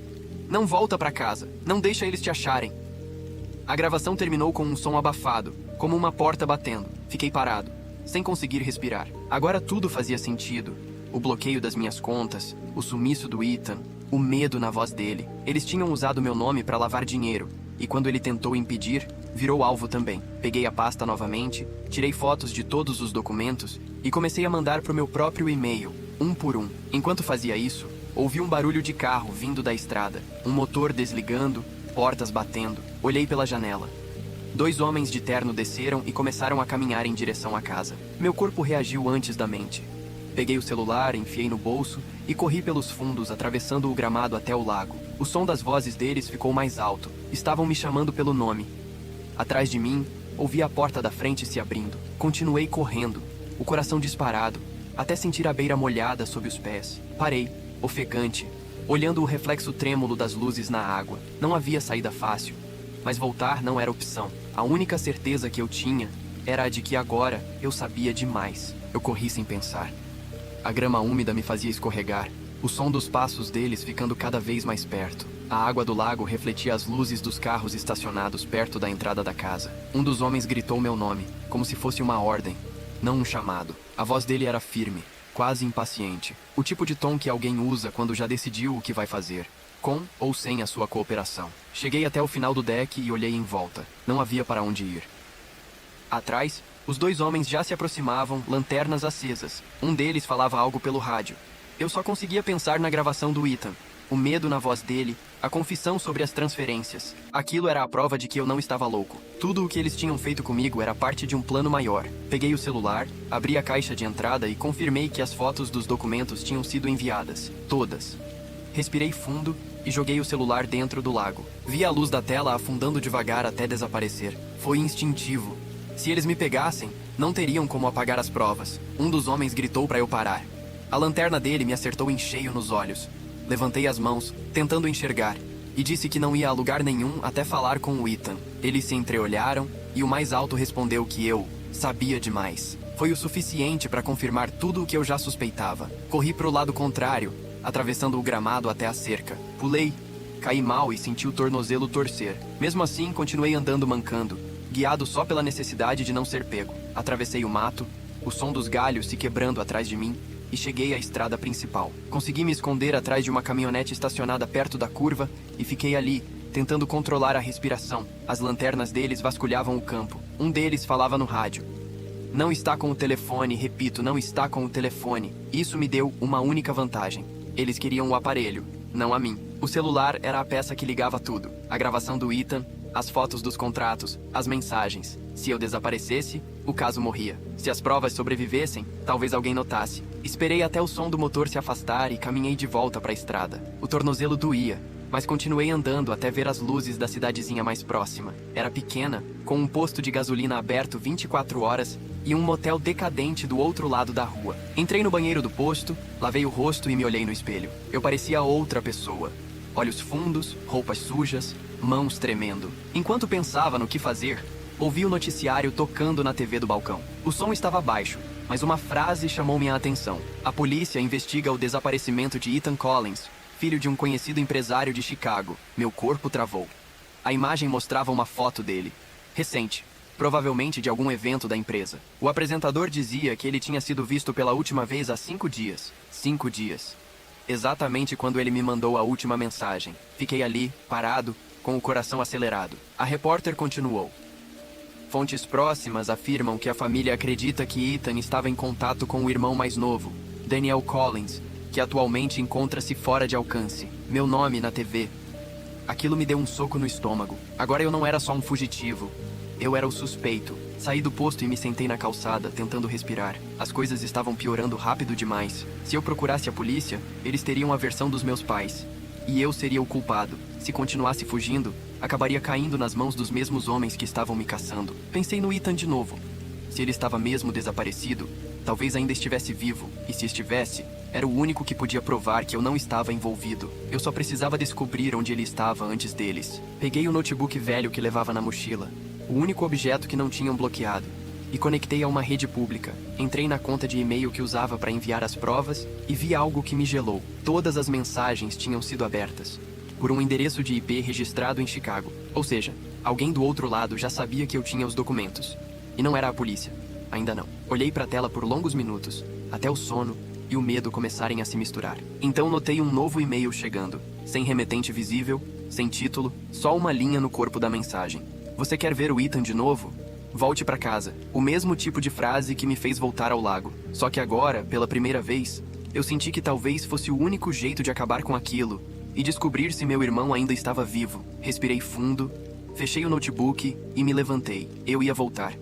não volta para casa. Não deixa eles te acharem. A gravação terminou com um som abafado, como uma porta batendo. Fiquei parado, sem conseguir respirar. Agora tudo fazia sentido. O bloqueio das minhas contas, o sumiço do Ethan, o medo na voz dele. Eles tinham usado meu nome para lavar dinheiro, e quando ele tentou impedir, virou alvo também. Peguei a pasta novamente, tirei fotos de todos os documentos e comecei a mandar para o meu próprio e-mail, um por um. Enquanto fazia isso, ouvi um barulho de carro vindo da estrada, um motor desligando, portas batendo. Olhei pela janela. 2 homens de terno desceram e começaram a caminhar em direção à casa. Meu corpo reagiu antes da mente. Peguei o celular, enfiei no bolso e corri pelos fundos, atravessando o gramado até o lago. O som das vozes deles ficou mais alto. Estavam me chamando pelo nome. Atrás de mim, ouvi a porta da frente se abrindo. Continuei correndo, o coração disparado, até sentir a beira molhada sob os pés. Parei, ofegante, olhando o reflexo trêmulo das luzes na água. Não havia saída fácil, mas voltar não era opção. A única certeza que eu tinha era a de que agora eu sabia demais. Eu corri sem pensar. A grama úmida me fazia escorregar, o som dos passos deles ficando cada vez mais perto. A água do lago refletia as luzes dos carros estacionados perto da entrada da casa. Um dos homens gritou meu nome, como se fosse uma ordem, não um chamado. A voz dele era firme, quase impaciente. O tipo de tom que alguém usa quando já decidiu o que vai fazer, com ou sem a sua cooperação. Cheguei até o final do deck e olhei em volta. Não havia para onde ir. Atrás, os 2 homens já se aproximavam, lanternas acesas. Um deles falava algo pelo rádio. Eu só conseguia pensar na gravação do Ethan. o medo na voz dele, a confissão sobre as transferências. Aquilo era a prova de que eu não estava louco. Tudo o que eles tinham feito comigo era parte de um plano maior. Peguei o celular, abri a caixa de entrada e confirmei que as fotos dos documentos tinham sido enviadas. Todas. Respirei fundo e joguei o celular dentro do lago. Vi a luz da tela afundando devagar até desaparecer. Foi instintivo. Se eles me pegassem, não teriam como apagar as provas. Um dos homens gritou para eu parar. A lanterna dele me acertou em cheio nos olhos. Levantei as mãos, tentando enxergar, e disse que não ia a lugar nenhum até falar com o Ethan. Eles se entreolharam e o mais alto respondeu que eu sabia demais. Foi o suficiente para confirmar tudo o que eu já suspeitava. Corri para o lado contrário, atravessando o gramado até a cerca. Pulei, caí mal e senti o tornozelo torcer. Mesmo assim, continuei andando mancando, guiado só pela necessidade de não ser pego. Atravessei o mato, o som dos galhos se quebrando atrás de mim, e cheguei à estrada principal. Consegui me esconder atrás de uma caminhonete estacionada perto da curva e fiquei ali, tentando controlar a respiração. As lanternas deles vasculhavam o campo. Um deles falava no rádio. Não está com o telefone, repito, não está com o telefone. Isso me deu uma única vantagem. Eles queriam o aparelho, não a mim. O celular era a peça que ligava tudo. A gravação do Ethan, as fotos dos contratos, as mensagens. Se eu desaparecesse, o caso morria. Se as provas sobrevivessem, talvez alguém notasse. Esperei até o som do motor se afastar e caminhei de volta para a estrada. O tornozelo doía, mas continuei andando até ver as luzes da cidadezinha mais próxima. Era pequena, com um posto de gasolina aberto 24 horas e um motel decadente do outro lado da rua. Entrei no banheiro do posto, lavei o rosto e me olhei no espelho. Eu parecia outra pessoa. Olhos fundos, roupas sujas, mãos tremendo. Enquanto pensava no que fazer, ouvi o noticiário tocando na TV do balcão. O som estava baixo, mas uma frase chamou minha atenção. A polícia investiga o desaparecimento de Ethan Collins, filho de um conhecido empresário de Chicago. Meu corpo travou. A imagem mostrava uma foto dele. Recente, provavelmente de algum evento da empresa. O apresentador dizia que ele tinha sido visto pela última vez há 5 dias. 5 dias. Exatamente quando ele me mandou a última mensagem. Fiquei ali, parado, com o coração acelerado. A repórter continuou. Fontes próximas afirmam que a família acredita que Ethan estava em contato com o irmão mais novo, Daniel Collins, que atualmente encontra-se fora de alcance. Meu nome na TV. Aquilo me deu um soco no estômago. Agora eu não era só um fugitivo. Eu era o suspeito. Saí do posto e me sentei na calçada, tentando respirar. As coisas estavam piorando rápido demais. Se eu procurasse a polícia, eles teriam a versão dos meus pais. E eu seria o culpado. Se continuasse fugindo, acabaria caindo nas mãos dos mesmos homens que estavam me caçando. Pensei no Ethan de novo. Se ele estava mesmo desaparecido, talvez ainda estivesse vivo. E se estivesse, era o único que podia provar que eu não estava envolvido. Eu só precisava descobrir onde ele estava antes deles. Peguei o notebook velho que levava na mochila, o único objeto que não tinham bloqueado, e conectei a uma rede pública. Entrei na conta de e-mail que usava para enviar as provas e vi algo que me gelou. Todas as mensagens tinham sido abertas por um endereço de IP registrado em Chicago. Ou seja, alguém do outro lado já sabia que eu tinha os documentos. E não era a polícia. Ainda não. Olhei para a tela por longos minutos, até o sono e o medo começarem a se misturar. Então notei um novo e-mail chegando, sem remetente visível, sem título, só uma linha no corpo da mensagem. Você quer ver o Ethan de novo? Volte para casa. O mesmo tipo de frase que me fez voltar ao lago. Só que agora, pela primeira vez, eu senti que talvez fosse o único jeito de acabar com aquilo e descobrir se meu irmão ainda estava vivo. Respirei fundo, fechei o notebook e me levantei. Eu ia voltar.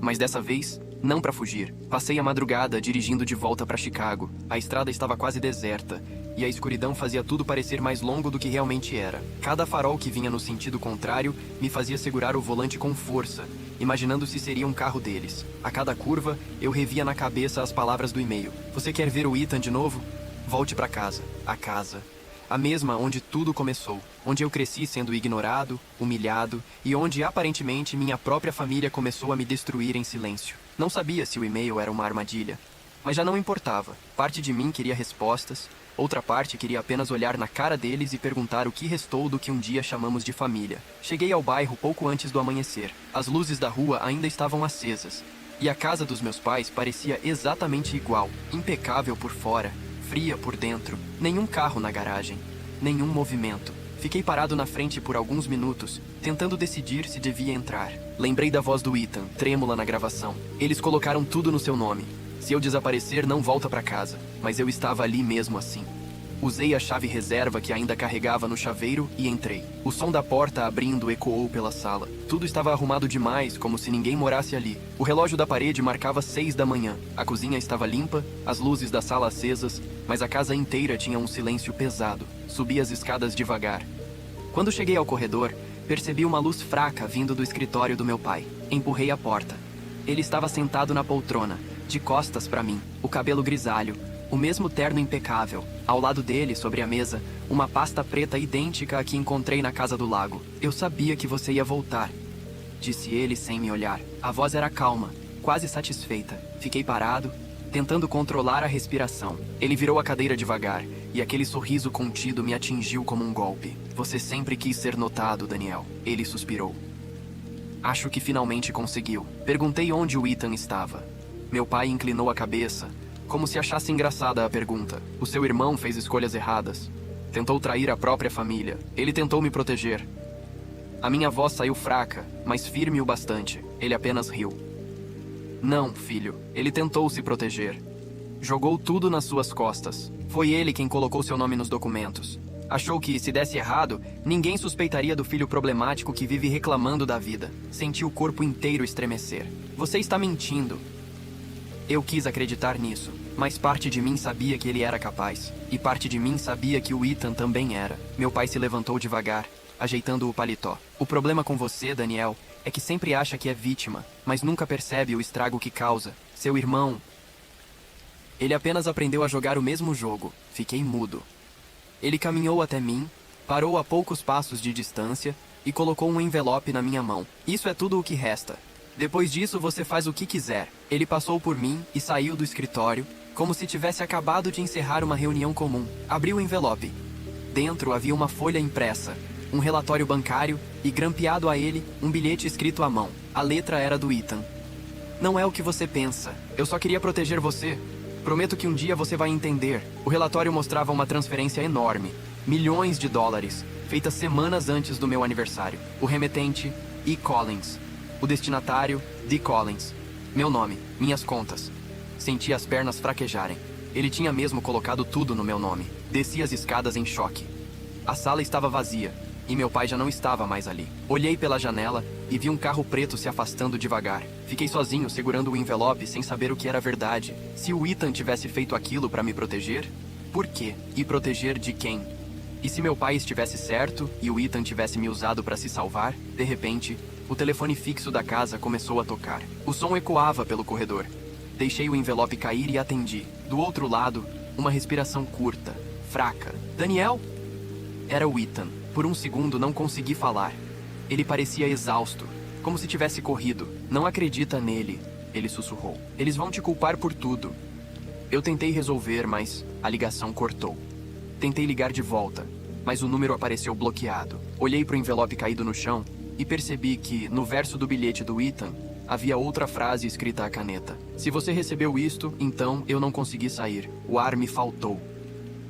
Mas dessa vez, não para fugir. Passei a madrugada dirigindo de volta para Chicago. A estrada estava quase deserta e a escuridão fazia tudo parecer mais longo do que realmente era. Cada farol que vinha no sentido contrário me fazia segurar o volante com força, imaginando se seria um carro deles. A cada curva, eu revia na cabeça as palavras do e-mail. Você quer ver o Ethan de novo? Volte para casa. A casa. A mesma onde tudo começou. Onde eu cresci sendo ignorado, humilhado e onde aparentemente minha própria família começou a me destruir em silêncio. Não sabia se o e-mail era uma armadilha, mas já não importava. Parte de mim queria respostas, outra parte queria apenas olhar na cara deles e perguntar o que restou do que um dia chamamos de família. Cheguei ao bairro pouco antes do amanhecer. As luzes da rua ainda estavam acesas, e a casa dos meus pais parecia exatamente igual, impecável por fora, fria por dentro. Nenhum carro na garagem, nenhum movimento. Fiquei parado na frente por alguns minutos, tentando decidir se devia entrar. Lembrei da voz do Ethan, trêmula na gravação. Eles colocaram tudo no seu nome. Se eu desaparecer, não volta para casa. Mas eu estava ali mesmo assim. Usei a chave reserva que ainda carregava no chaveiro e entrei. O som da porta abrindo ecoou pela sala. Tudo estava arrumado demais, como se ninguém morasse ali. O relógio da parede marcava 6 da manhã. A cozinha estava limpa, as luzes da sala acesas, mas a casa inteira tinha um silêncio pesado. Subi as escadas devagar. Quando cheguei ao corredor, percebi uma luz fraca vindo do escritório do meu pai. Empurrei a porta. Ele estava sentado na poltrona, de costas para mim, o cabelo grisalho, o mesmo terno impecável. Ao lado dele, sobre a mesa, uma pasta preta idêntica à que encontrei na casa do lago. Eu sabia que você ia voltar, disse ele sem me olhar. A voz era calma, quase satisfeita. Fiquei parado, tentando controlar a respiração. Ele virou a cadeira devagar, e aquele sorriso contido me atingiu como um golpe. Você sempre quis ser notado, Daniel. Ele suspirou. Acho que finalmente conseguiu. Perguntei onde o Ethan estava. Meu pai inclinou a cabeça, como se achasse engraçada a pergunta. O seu irmão fez escolhas erradas. Tentou trair a própria família. Ele tentou me proteger. A minha voz saiu fraca, mas firme o bastante. Ele apenas riu. Não, filho. Ele tentou se proteger. Jogou tudo nas suas costas. Foi ele quem colocou seu nome nos documentos. Achou que, se desse errado, ninguém suspeitaria do filho problemático que vive reclamando da vida. Senti o corpo inteiro estremecer. Você está mentindo. Eu quis acreditar nisso, mas parte de mim sabia que ele era capaz. E parte de mim sabia que o Ethan também era. Meu pai se levantou devagar, ajeitando o paletó. O problema com você, Daniel, é que sempre acha que é vítima, mas nunca percebe o estrago que causa. Seu irmão... Ele apenas aprendeu a jogar o mesmo jogo. Fiquei mudo. Ele caminhou até mim, parou a poucos passos de distância e colocou um envelope na minha mão. Isso é tudo o que resta. Depois disso, você faz o que quiser. Ele passou por mim e saiu do escritório, como se tivesse acabado de encerrar uma reunião comum. Abriu o envelope. Dentro havia uma folha impressa, um relatório bancário e, grampeado a ele, um bilhete escrito à mão. A letra era do Ethan. Não é o que você pensa. Eu só queria proteger você. Prometo que um dia você vai entender. O relatório mostrava uma transferência enorme. Milhões de dólares, feita semanas antes do meu aniversário. O remetente, E. Collins. O destinatário, D. Collins. Meu nome, minhas contas. Senti as pernas fraquejarem. Ele tinha mesmo colocado tudo no meu nome. Desci as escadas em choque. A sala estava vazia, e meu pai já não estava mais ali. Olhei pela janela e vi um carro preto se afastando devagar. Fiquei sozinho, segurando o envelope sem saber o que era verdade. Se o Ethan tivesse feito aquilo para me proteger, por quê? E proteger de quem? E se meu pai estivesse certo e o Ethan tivesse me usado para se salvar, de repente... O telefone fixo da casa começou a tocar. O som ecoava pelo corredor. Deixei o envelope cair e atendi. Do outro lado, uma respiração curta, fraca. Daniel? Era o Ethan. Por um segundo não consegui falar. Ele parecia exausto, como se tivesse corrido. Não acredita nele, ele sussurrou. Eles vão te culpar por tudo. Eu tentei resolver, mas a ligação cortou. Tentei ligar de volta, mas o número apareceu bloqueado. Olhei para o envelope caído no chão e percebi que, no verso do bilhete do Ethan, havia outra frase escrita à caneta. Se você recebeu isto, então eu não consegui sair. O ar me faltou.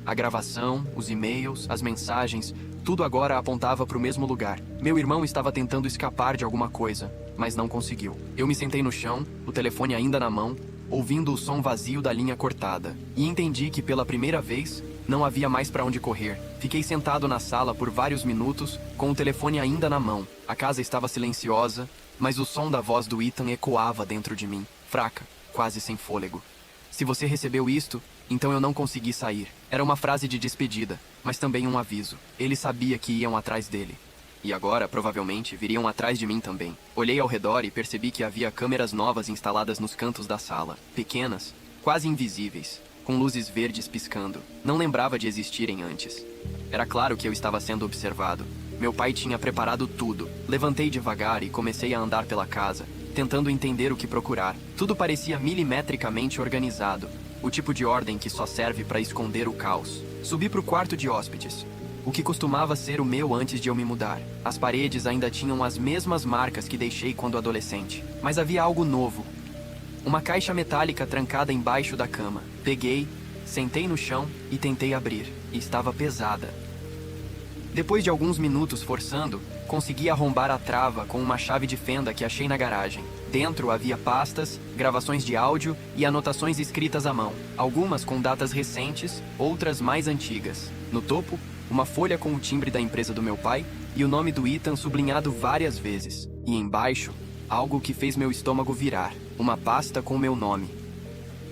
A gravação, os e-mails, as mensagens, tudo agora apontava para o mesmo lugar. Meu irmão estava tentando escapar de alguma coisa, mas não conseguiu. Eu me sentei no chão, o telefone ainda na mão, ouvindo o som vazio da linha cortada. E entendi que, pela primeira vez, não havia mais para onde correr. Fiquei sentado na sala por vários minutos, com o telefone ainda na mão. A casa estava silenciosa, mas o som da voz do Ethan ecoava dentro de mim, fraca, quase sem fôlego. Se você recebeu isto, então eu não consegui sair. Era uma frase de despedida, mas também um aviso. Ele sabia que iam atrás dele. E agora, provavelmente, viriam atrás de mim também. Olhei ao redor e percebi que havia câmeras novas instaladas nos cantos da sala. Pequenas, quase invisíveis, com luzes verdes piscando. Não lembrava de existirem antes. Era claro que eu estava sendo observado. Meu pai tinha preparado tudo. Levantei devagar e comecei a andar pela casa, tentando entender o que procurar. Tudo parecia milimetricamente organizado. O tipo de ordem que só serve para esconder o caos. Subi para o quarto de hóspedes, o que costumava ser o meu antes de eu me mudar. As paredes ainda tinham as mesmas marcas que deixei quando adolescente. Mas havia algo novo. Uma caixa metálica trancada embaixo da cama. Peguei, sentei no chão e tentei abrir. E estava pesada. Depois de alguns minutos forçando, consegui arrombar a trava com uma chave de fenda que achei na garagem. Dentro havia pastas, gravações de áudio e anotações escritas à mão, algumas com datas recentes, outras mais antigas. No topo, uma folha com o timbre da empresa do meu pai e o nome do Ethan sublinhado várias vezes. E embaixo, algo que fez meu estômago virar, uma pasta com meu nome.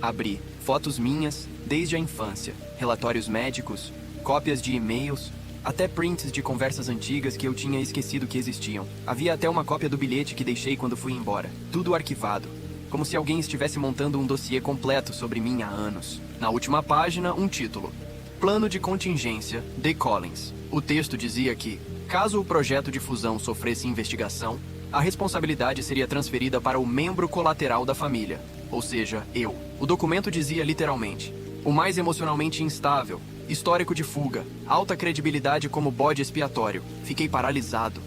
Abri fotos minhas desde a infância, relatórios médicos, cópias de e-mails, até prints de conversas antigas que eu tinha esquecido que existiam. Havia até uma cópia do bilhete que deixei quando fui embora. Tudo arquivado, como se alguém estivesse montando um dossiê completo sobre mim há anos. Na última página, um título: Plano de contingência de Collins. O texto dizia que, caso o projeto de fusão sofresse investigação, a responsabilidade seria transferida para o membro colateral da família, ou seja, eu. O documento dizia literalmente: o mais emocionalmente instável, histórico de fuga, alta credibilidade como bode expiatório. Fiquei paralisado.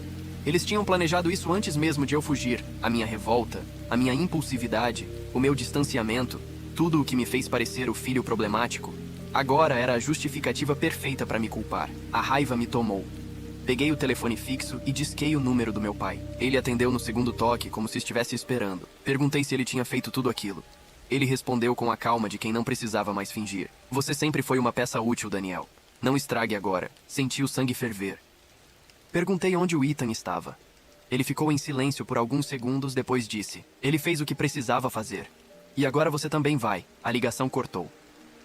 Eles tinham planejado isso antes mesmo de eu fugir. A minha revolta, a minha impulsividade, o meu distanciamento, tudo o que me fez parecer o filho problemático, agora era a justificativa perfeita para me culpar. A raiva me tomou. Peguei o telefone fixo e disquei o número do meu pai. Ele atendeu no segundo toque, como se estivesse esperando. Perguntei se ele tinha feito tudo aquilo. Ele respondeu com a calma de quem não precisava mais fingir. Você sempre foi uma peça útil, Daniel. Não estrague agora. Senti o sangue ferver. Perguntei onde o Ethan estava. Ele ficou em silêncio por alguns segundos, depois disse: ele fez o que precisava fazer. E agora você também vai. A ligação cortou.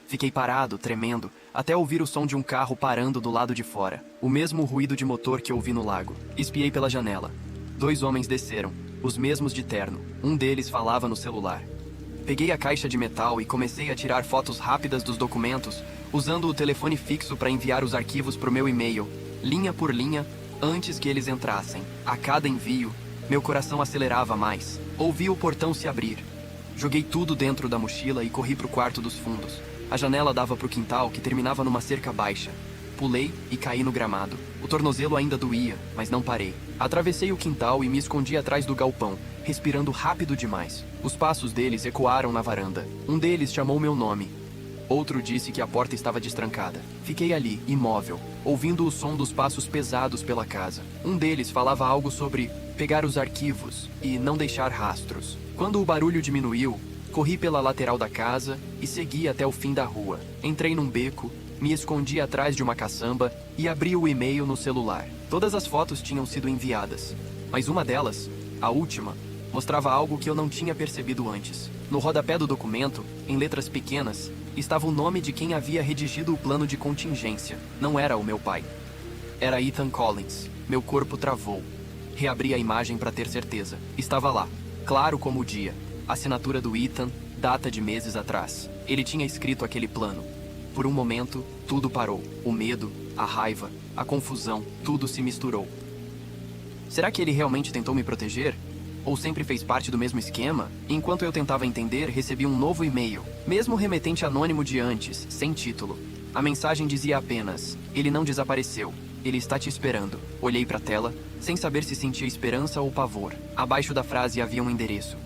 Fiquei parado, tremendo, até ouvir o som de um carro parando do lado de fora. O mesmo ruído de motor que ouvi no lago. Espiei pela janela. 2 homens desceram, os mesmos de terno. Um deles falava no celular. Peguei a caixa de metal e comecei a tirar fotos rápidas dos documentos, usando o telefone fixo para enviar os arquivos para o meu e-mail, linha por linha, antes que eles entrassem. A cada envio, meu coração acelerava mais. Ouvi o portão se abrir. Joguei tudo dentro da mochila e corri para o quarto dos fundos. A janela dava para o quintal, que terminava numa cerca baixa. Pulei e caí no gramado. O tornozelo ainda doía, mas não parei. Atravessei o quintal e me escondi atrás do galpão, respirando rápido demais. Os passos deles ecoaram na varanda. Um deles chamou meu nome. Outro disse que a porta estava destrancada. Fiquei ali, imóvel, ouvindo o som dos passos pesados pela casa. Um deles falava algo sobre pegar os arquivos e não deixar rastros. Quando o barulho diminuiu, corri pela lateral da casa e segui até o fim da rua. Entrei num beco, me escondi atrás de uma caçamba e abri o e-mail no celular. Todas as fotos tinham sido enviadas, mas uma delas, a última, mostrava algo que eu não tinha percebido antes. No rodapé do documento, em letras pequenas, estava o nome de quem havia redigido o plano de contingência. Não era o meu pai. Era Ethan Collins. Meu corpo travou. Reabri a imagem para ter certeza. Estava lá, claro como o dia. Assinatura do Ethan, data de meses atrás. Ele tinha escrito aquele plano. Por um momento, tudo parou. O medo, a raiva, a confusão, tudo se misturou. Será que ele realmente tentou me proteger? Ou sempre fez parte do mesmo esquema? Enquanto eu tentava entender, recebi um novo e-mail, mesmo remetente anônimo de antes, sem título. A mensagem dizia apenas: ele não desapareceu. Ele está te esperando. Olhei para a tela, sem saber se sentia esperança ou pavor. Abaixo da frase havia um endereço.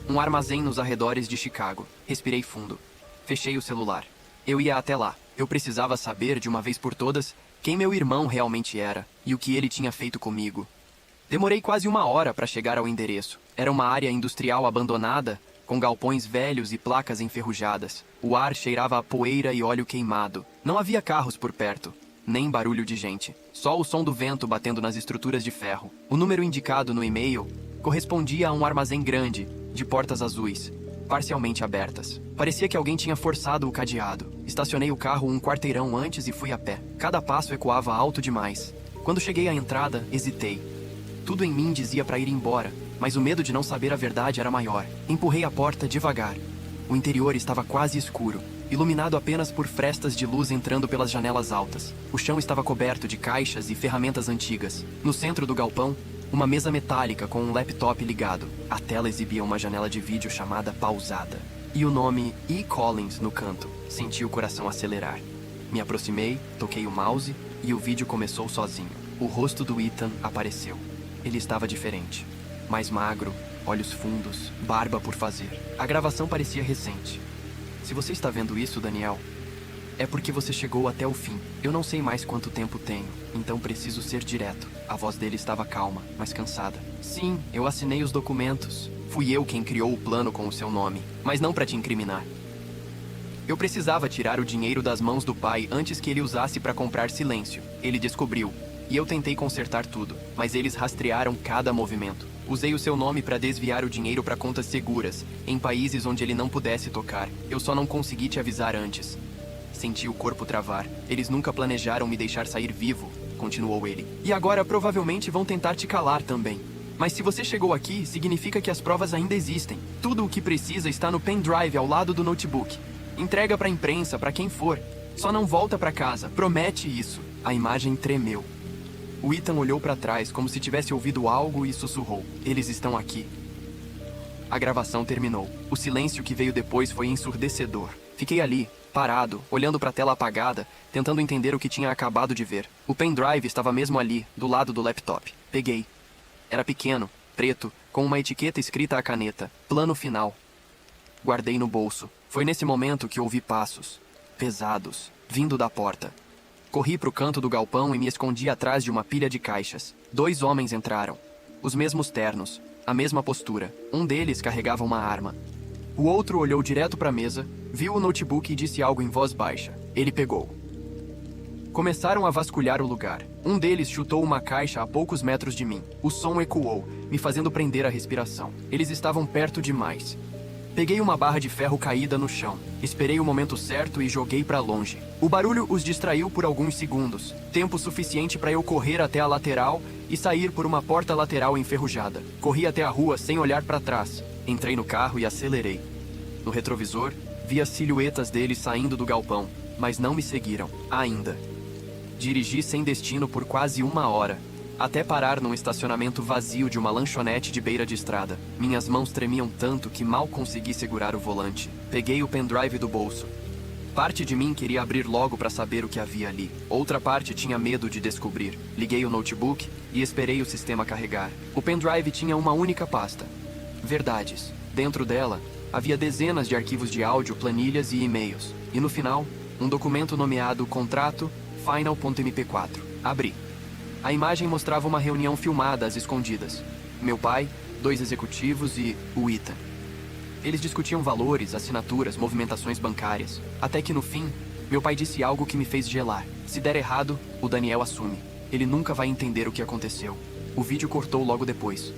Um armazém nos arredores de Chicago. Respirei fundo. Fechei o celular. Eu ia até lá. Eu precisava saber, de uma vez por todas, quem meu irmão realmente era e o que ele tinha feito comigo. Demorei quase 1 hora para chegar ao endereço. Era uma área industrial abandonada, com galpões velhos e placas enferrujadas. O ar cheirava a poeira e óleo queimado. Não havia carros por perto, nem barulho de gente. Só o som do vento batendo nas estruturas de ferro. O número indicado no e-mail correspondia a um armazém grande, de portas azuis, parcialmente abertas. Parecia que alguém tinha forçado o cadeado. Estacionei o carro um quarteirão antes e fui a pé. Cada passo ecoava alto demais. Quando cheguei à entrada, hesitei. Tudo em mim dizia para ir embora, mas o medo de não saber a verdade era maior. Empurrei a porta devagar. O interior estava quase escuro, iluminado apenas por frestas de luz entrando pelas janelas altas. O chão estava coberto de caixas e ferramentas antigas. No centro do galpão, uma mesa metálica com um laptop ligado. A tela exibia uma janela de vídeo chamada pausada. E o nome E. Collins no canto. Senti o coração acelerar. Me aproximei, toquei o mouse e o vídeo começou sozinho. O rosto do Ethan apareceu. Ele estava diferente. Mais magro, olhos fundos, barba por fazer. A gravação parecia recente. Se você está vendo isso, Daniel, é porque você chegou até o fim. Eu não sei mais quanto tempo tenho, então preciso ser direto. A voz dele estava calma, mas cansada. Sim, eu assinei os documentos. Fui eu quem criou o plano com o seu nome, mas não para te incriminar. Eu precisava tirar o dinheiro das mãos do pai antes que ele usasse para comprar silêncio. Ele descobriu, e eu tentei consertar tudo, mas eles rastrearam cada movimento. Usei o seu nome para desviar o dinheiro para contas seguras, em países onde ele não pudesse tocar. Eu só não consegui te avisar antes. Senti o corpo travar. Eles nunca planejaram me deixar sair vivo, continuou ele. E agora provavelmente vão tentar te calar também. Mas se você chegou aqui, significa que as provas ainda existem. Tudo o que precisa está no pendrive ao lado do notebook. Entrega para a imprensa, para quem for. Só não volta para casa, promete isso. A imagem tremeu. O Ethan olhou para trás como se tivesse ouvido algo e sussurrou. Eles estão aqui. A gravação terminou. O silêncio que veio depois foi ensurdecedor. Fiquei ali, parado, olhando para a tela apagada, tentando entender o que tinha acabado de ver. O pendrive estava mesmo ali, do lado do laptop. Peguei. Era pequeno, preto, com uma etiqueta escrita à caneta. Plano final. Guardei no bolso. Foi nesse momento que ouvi passos, pesados, vindo da porta. Corri para o canto do galpão e me escondi atrás de uma pilha de caixas. 2 homens entraram. Os mesmos ternos, a mesma postura. Um deles carregava uma arma. O outro olhou direto para a mesa, viu o notebook e disse algo em voz baixa. Ele pegou. Começaram a vasculhar o lugar. Um deles chutou uma caixa a poucos metros de mim. O som ecoou, me fazendo prender a respiração. Eles estavam perto demais. Peguei uma barra de ferro caída no chão. Esperei o momento certo e joguei para longe. O barulho os distraiu por alguns segundos. Tempo suficiente para eu correr até a lateral e sair por uma porta lateral enferrujada. Corri até a rua sem olhar para trás. Entrei no carro e acelerei. No retrovisor, vi as silhuetas deles saindo do galpão, mas não me seguiram, ainda. Dirigi sem destino por quase 1 hora, até parar num estacionamento vazio de uma lanchonete de beira de estrada. Minhas mãos tremiam tanto que mal consegui segurar o volante. Peguei o pendrive do bolso. Parte de mim queria abrir logo para saber o que havia ali. Outra parte tinha medo de descobrir. Liguei o notebook e esperei o sistema carregar. O pendrive tinha uma única pasta. Verdades. Dentro dela, havia dezenas de arquivos de áudio, planilhas e e-mails. E no final, um documento nomeado Contrato Final.mp4. Abri. A imagem mostrava uma reunião filmada às escondidas. Meu pai, 2 executivos e o Ethan. Eles discutiam valores, assinaturas, movimentações bancárias. Até que no fim, meu pai disse algo que me fez gelar. Se der errado, o Daniel assume. Ele nunca vai entender o que aconteceu. O vídeo cortou logo depois.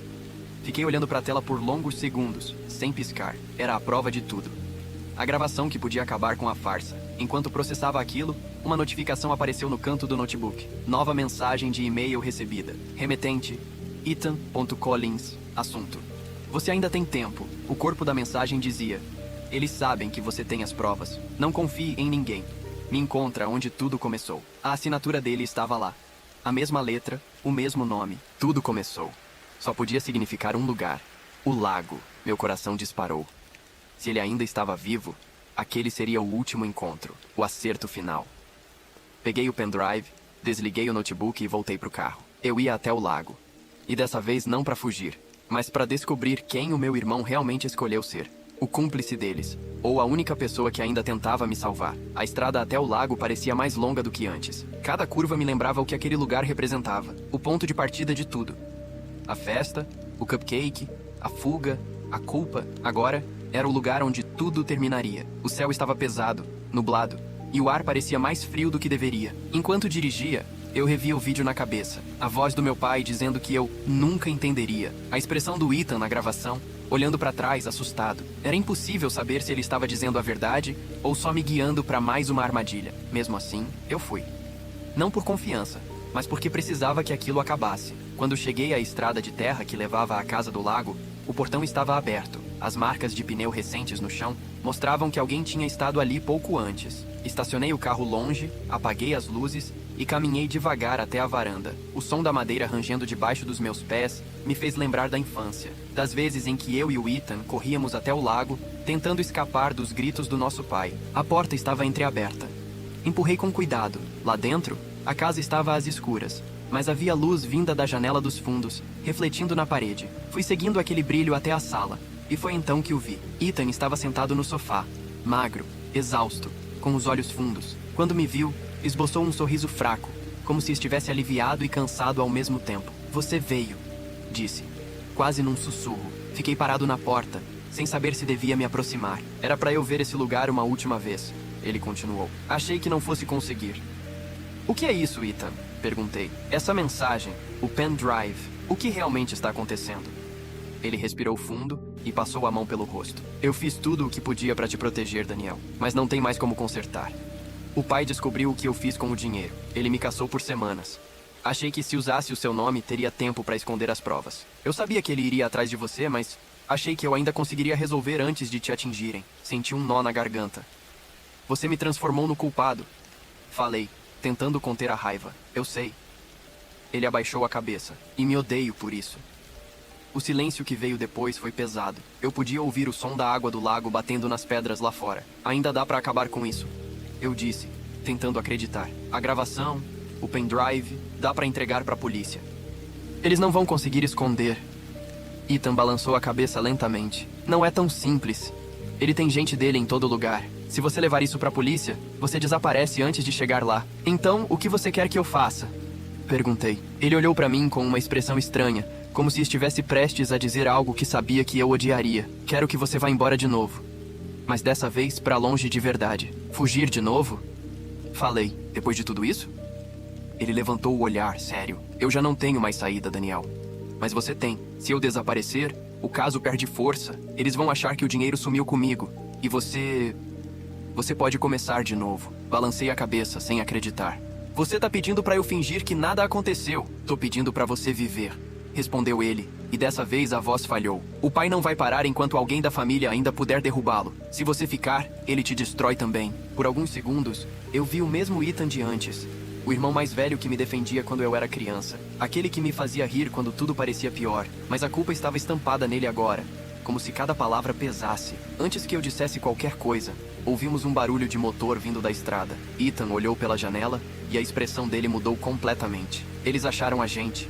Fiquei olhando para a tela por longos segundos, sem piscar. Era a prova de tudo. A gravação que podia acabar com a farsa. Enquanto processava aquilo, uma notificação apareceu no canto do notebook. Nova mensagem de e-mail recebida. Remetente, Ethan.Collins. Assunto. Você ainda tem tempo. O corpo da mensagem dizia: eles sabem que você tem as provas. Não confie em ninguém. Me encontra onde tudo começou. A assinatura dele estava lá. A mesma letra, o mesmo nome. Tudo começou. Só podia significar um lugar. O lago. Meu coração disparou. Se ele ainda estava vivo, aquele seria o último encontro, o acerto final. Peguei o pendrive, desliguei o notebook e voltei para o carro. Eu ia até o lago. E dessa vez não para fugir, mas para descobrir quem o meu irmão realmente escolheu ser. O cúmplice deles, ou a única pessoa que ainda tentava me salvar. A estrada até o lago parecia mais longa do que antes. Cada curva me lembrava o que aquele lugar representava, o ponto de partida de tudo. A festa, o cupcake, a fuga, a culpa. Agora, era o lugar onde tudo terminaria. O céu estava pesado, nublado, e o ar parecia mais frio do que deveria. Enquanto dirigia, eu revia o vídeo na cabeça. A voz do meu pai dizendo que eu nunca entenderia. A expressão do Ethan na gravação, olhando para trás, assustado. Era impossível saber se ele estava dizendo a verdade ou só me guiando para mais uma armadilha. Mesmo assim, eu fui. Não por confiança, mas porque precisava que aquilo acabasse. Quando cheguei à estrada de terra que levava à casa do lago, o portão estava aberto. As marcas de pneu recentes no chão mostravam que alguém tinha estado ali pouco antes. Estacionei o carro longe, apaguei as luzes e caminhei devagar até a varanda. O som da madeira rangendo debaixo dos meus pés me fez lembrar da infância, das vezes em que eu e o Ethan corríamos até o lago, tentando escapar dos gritos do nosso pai. A porta estava entreaberta. Empurrei com cuidado. Lá dentro, a casa estava às escuras, mas havia luz vinda da janela dos fundos, refletindo na parede. Fui seguindo aquele brilho até a sala, e foi então que o vi. Ethan estava sentado no sofá, magro, exausto, com os olhos fundos. Quando me viu, esboçou um sorriso fraco, como se estivesse aliviado e cansado ao mesmo tempo. Você veio, disse. quase num sussurro. Fiquei parado na porta, sem saber se devia me aproximar. Era para eu ver esse lugar uma última vez. Ele continuou. Achei que não fosse conseguir. O que é isso, Ethan? Perguntei. Essa mensagem, o pendrive, o que realmente está acontecendo? Ele respirou fundo e passou a mão pelo rosto. Eu fiz tudo o que podia para te proteger, Daniel, mas não tem mais como consertar. O pai descobriu o que eu fiz com o dinheiro. Ele me caçou por semanas. Achei que se usasse o seu nome, teria tempo para esconder as provas. Eu sabia que ele iria atrás de você, mas achei que eu ainda conseguiria resolver antes de te atingirem. Senti um nó na garganta. Você me transformou no culpado. Falei, tentando conter a raiva. Eu sei. Ele abaixou a cabeça. E me odeio por isso. O silêncio que veio depois foi pesado. Eu podia ouvir o som da água do lago batendo nas pedras lá fora. Ainda dá para acabar com isso. Eu disse, tentando acreditar. A gravação, o pendrive, dá para entregar para a polícia. Eles não vão conseguir esconder. Ethan balançou a cabeça lentamente. Não é tão simples. Ele tem gente dele em todo lugar. Se você levar isso para a polícia, você desaparece antes de chegar lá. Então, o que você quer que eu faça? Perguntei. Ele olhou para mim com uma expressão estranha, como se estivesse prestes a dizer algo que sabia que eu odiaria. Quero que você vá embora de novo. Mas dessa vez para longe de verdade. Fugir de novo? Falei. Depois de tudo isso? Ele levantou o olhar, sério. Eu já não tenho mais saída, Daniel. Mas você tem. Se eu desaparecer, o caso perde força. Eles vão achar que o dinheiro sumiu comigo. E você... Você pode começar de novo. Balancei a cabeça, sem acreditar. Você tá pedindo pra eu fingir que nada aconteceu. Tô pedindo pra você viver. Respondeu ele, e dessa vez a voz falhou. O pai não vai parar enquanto alguém da família ainda puder derrubá-lo. Se você ficar, ele te destrói também. Por alguns segundos, eu vi o mesmo Ethan de antes. O irmão mais velho que me defendia quando eu era criança. Aquele que me fazia rir quando tudo parecia pior. Mas a culpa estava estampada nele agora. Como se cada palavra pesasse. Antes que eu dissesse qualquer coisa, ouvimos um barulho de motor vindo da estrada. Ethan olhou pela janela e a expressão dele mudou completamente. Eles acharam a gente.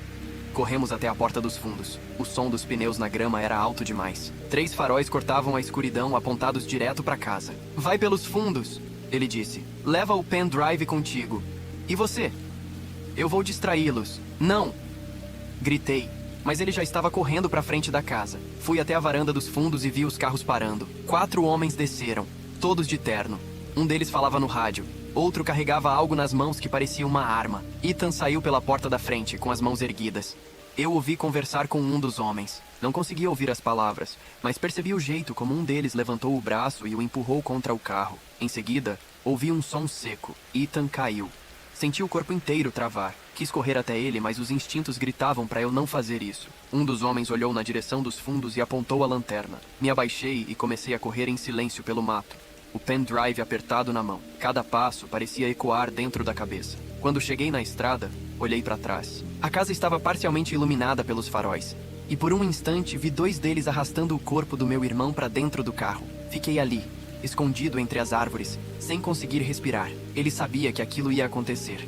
Corremos até a porta dos fundos. O som dos pneus na grama era alto demais. 3 faróis cortavam a escuridão apontados direto para casa. Vai pelos fundos, ele disse. Leva o pendrive contigo. E você? Eu vou distraí-los. Não! Gritei, mas ele já estava correndo para frente da casa. Fui até a varanda dos fundos e vi os carros parando. 4 homens desceram, todos de terno. Um deles falava no rádio. Outro carregava algo nas mãos que parecia uma arma. Ethan saiu pela porta da frente, com as mãos erguidas. Eu ouvi conversar com um dos homens. Não conseguia ouvir as palavras, mas percebi o jeito como um deles levantou o braço e o empurrou contra o carro. Em seguida, ouvi um som seco. Ethan caiu. Senti o corpo inteiro travar. Quis correr até ele, mas os instintos gritavam para eu não fazer isso. Um dos homens olhou na direção dos fundos e apontou a lanterna. Me abaixei e comecei a correr em silêncio pelo mato. O pendrive apertado na mão. Cada passo parecia ecoar dentro da cabeça. Quando cheguei na estrada, olhei para trás. A casa estava parcialmente iluminada pelos faróis. E por um instante vi 2 deles arrastando o corpo do meu irmão para dentro do carro. Fiquei ali, escondido entre as árvores, sem conseguir respirar. Ele sabia que aquilo ia acontecer.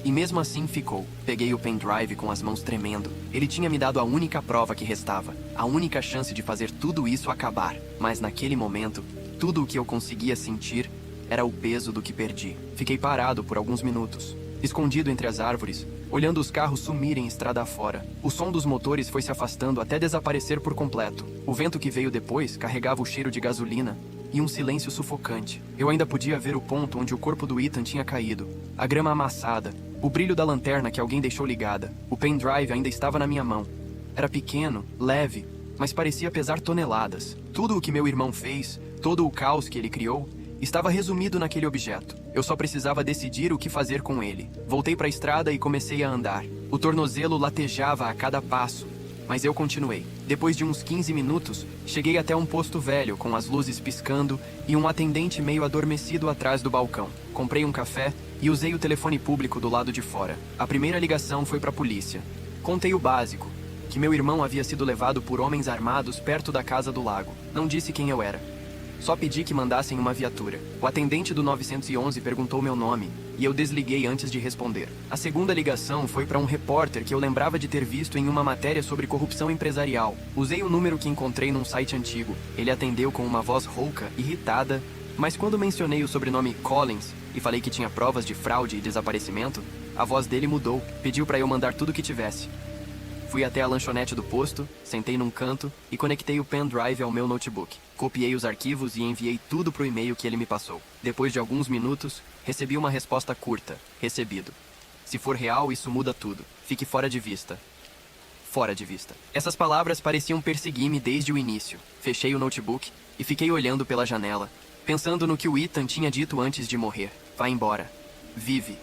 E mesmo assim ficou. Peguei o pendrive com as mãos tremendo. Ele tinha me dado a única prova que restava. A única chance de fazer tudo isso acabar. Mas naquele momento, tudo o que eu conseguia sentir era o peso do que perdi. Fiquei parado por alguns minutos, escondido entre as árvores, olhando os carros sumirem estrada afora. O som dos motores foi se afastando até desaparecer por completo. O vento que veio depois carregava o cheiro de gasolina e um silêncio sufocante. Eu ainda podia ver o ponto onde o corpo do Ethan tinha caído. A grama amassada, o brilho da lanterna que alguém deixou ligada. O pendrive ainda estava na minha mão. Era pequeno, leve, mas parecia pesar toneladas. Tudo o que meu irmão fez, todo o caos que ele criou, estava resumido naquele objeto. Eu só precisava decidir o que fazer com ele. Voltei para a estrada e comecei a andar. O tornozelo latejava a cada passo, mas eu continuei. Depois de uns 15 minutos, cheguei até um posto velho com as luzes piscando e um atendente meio adormecido atrás do balcão. Comprei um café e usei o telefone público do lado de fora. A primeira ligação foi para a polícia. Contei o básico, que meu irmão havia sido levado por homens armados perto da casa do lago. Não disse quem eu era. Só pedi que mandassem uma viatura. O atendente do 911 perguntou meu nome, e eu desliguei antes de responder. A segunda ligação foi para um repórter que eu lembrava de ter visto em uma matéria sobre corrupção empresarial. Usei o número que encontrei num site antigo. Ele atendeu com uma voz rouca, irritada, mas quando mencionei o sobrenome Collins e falei que tinha provas de fraude e desaparecimento, a voz dele mudou. Pediu para eu mandar tudo que tivesse. Fui até a lanchonete do posto, sentei num canto e conectei o pendrive ao meu notebook. Copiei os arquivos e enviei tudo pro e-mail que ele me passou. Depois de alguns minutos, recebi uma resposta curta. Recebido. Se for real, isso muda tudo. Fique fora de vista. Fora de vista. Essas palavras pareciam perseguir-me desde o início. Fechei o notebook e fiquei olhando pela janela, pensando no que o Ethan tinha dito antes de morrer. Vá embora. Vive.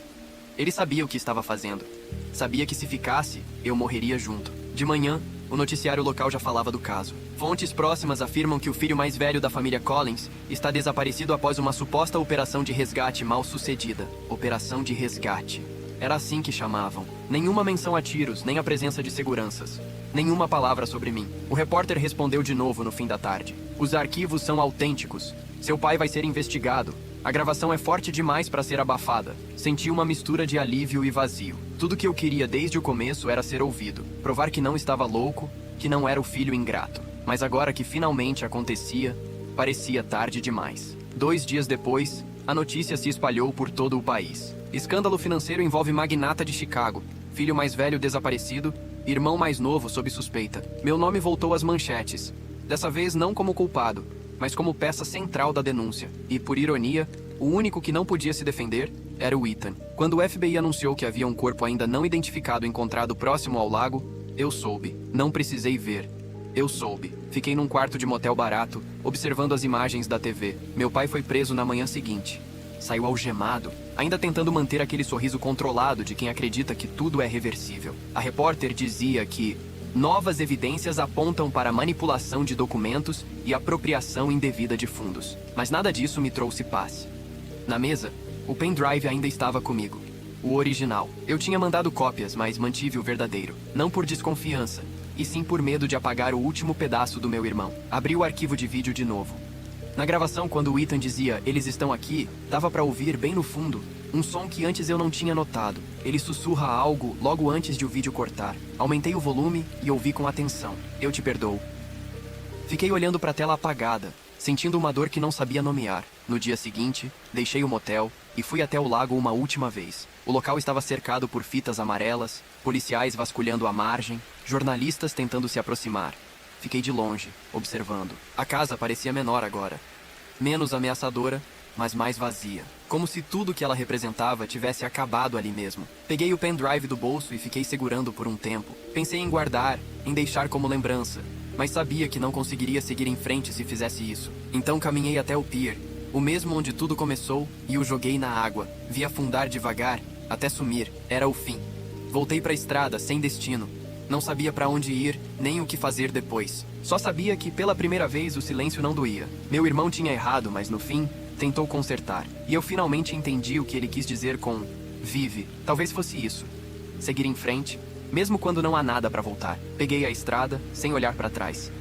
Ele sabia o que estava fazendo. Sabia que se ficasse, eu morreria junto. De manhã, o noticiário local já falava do caso. Fontes próximas afirmam que o filho mais velho da família Collins está desaparecido após uma suposta operação de resgate mal sucedida. Operação de resgate. Era assim que chamavam. Nenhuma menção a tiros, nem a presença de seguranças. Nenhuma palavra sobre mim. O repórter respondeu de novo no fim da tarde. Os arquivos são autênticos. Seu pai vai ser investigado. A gravação é forte demais para ser abafada. Senti uma mistura de alívio e vazio. Tudo que eu queria desde o começo era ser ouvido. Provar que não estava louco, que não era o filho ingrato. Mas agora que finalmente acontecia, parecia tarde demais. 2 dias depois, a notícia se espalhou por todo o país. Escândalo financeiro envolve magnata de Chicago. Filho mais velho desaparecido, irmão mais novo sob suspeita. Meu nome voltou às manchetes. Dessa vez não como culpado, mas como peça central da denúncia. E, por ironia, o único que não podia se defender era o Ethan. Quando o FBI anunciou que havia um corpo ainda não identificado encontrado próximo ao lago, eu soube. Não precisei ver. Eu soube. Fiquei num quarto de motel barato, observando as imagens da TV. Meu pai foi preso na manhã seguinte. Saiu algemado, ainda tentando manter aquele sorriso controlado de quem acredita que tudo é reversível. A repórter dizia que novas evidências apontam para manipulação de documentos e apropriação indevida de fundos. Mas nada disso me trouxe paz. Na mesa, o pendrive ainda estava comigo. O original. Eu tinha mandado cópias, mas mantive o verdadeiro. Não por desconfiança, e sim por medo de apagar o último pedaço do meu irmão. Abri o arquivo de vídeo de novo. Na gravação, quando o Ethan dizia, eles estão aqui, dava para ouvir bem no fundo um som que antes eu não tinha notado. Ele sussurra algo logo antes de o vídeo cortar. Aumentei o volume e ouvi com atenção. Eu te perdoo. Fiquei olhando para a tela apagada, sentindo uma dor que não sabia nomear. No dia seguinte, deixei o motel e fui até o lago uma última vez. O local estava cercado por fitas amarelas, policiais vasculhando a margem, jornalistas tentando se aproximar. Fiquei de longe, observando. A casa parecia menor agora. Menos ameaçadora, mas mais vazia. Como se tudo que ela representava tivesse acabado ali mesmo. Peguei o pendrive do bolso e fiquei segurando por um tempo. Pensei em guardar, em deixar como lembrança, mas sabia que não conseguiria seguir em frente se fizesse isso. Então caminhei até o pier, o mesmo onde tudo começou, e o joguei na água. Vi afundar devagar, até sumir. Era o fim. Voltei para a estrada, sem destino. Não sabia para onde ir, nem o que fazer depois. Só sabia que, pela primeira vez, o silêncio não doía. Meu irmão tinha errado, mas no fim, tentou consertar. E eu finalmente entendi o que ele quis dizer com vive. Talvez fosse isso. Seguir em frente, mesmo quando não há nada para voltar. Peguei a estrada, sem olhar para trás.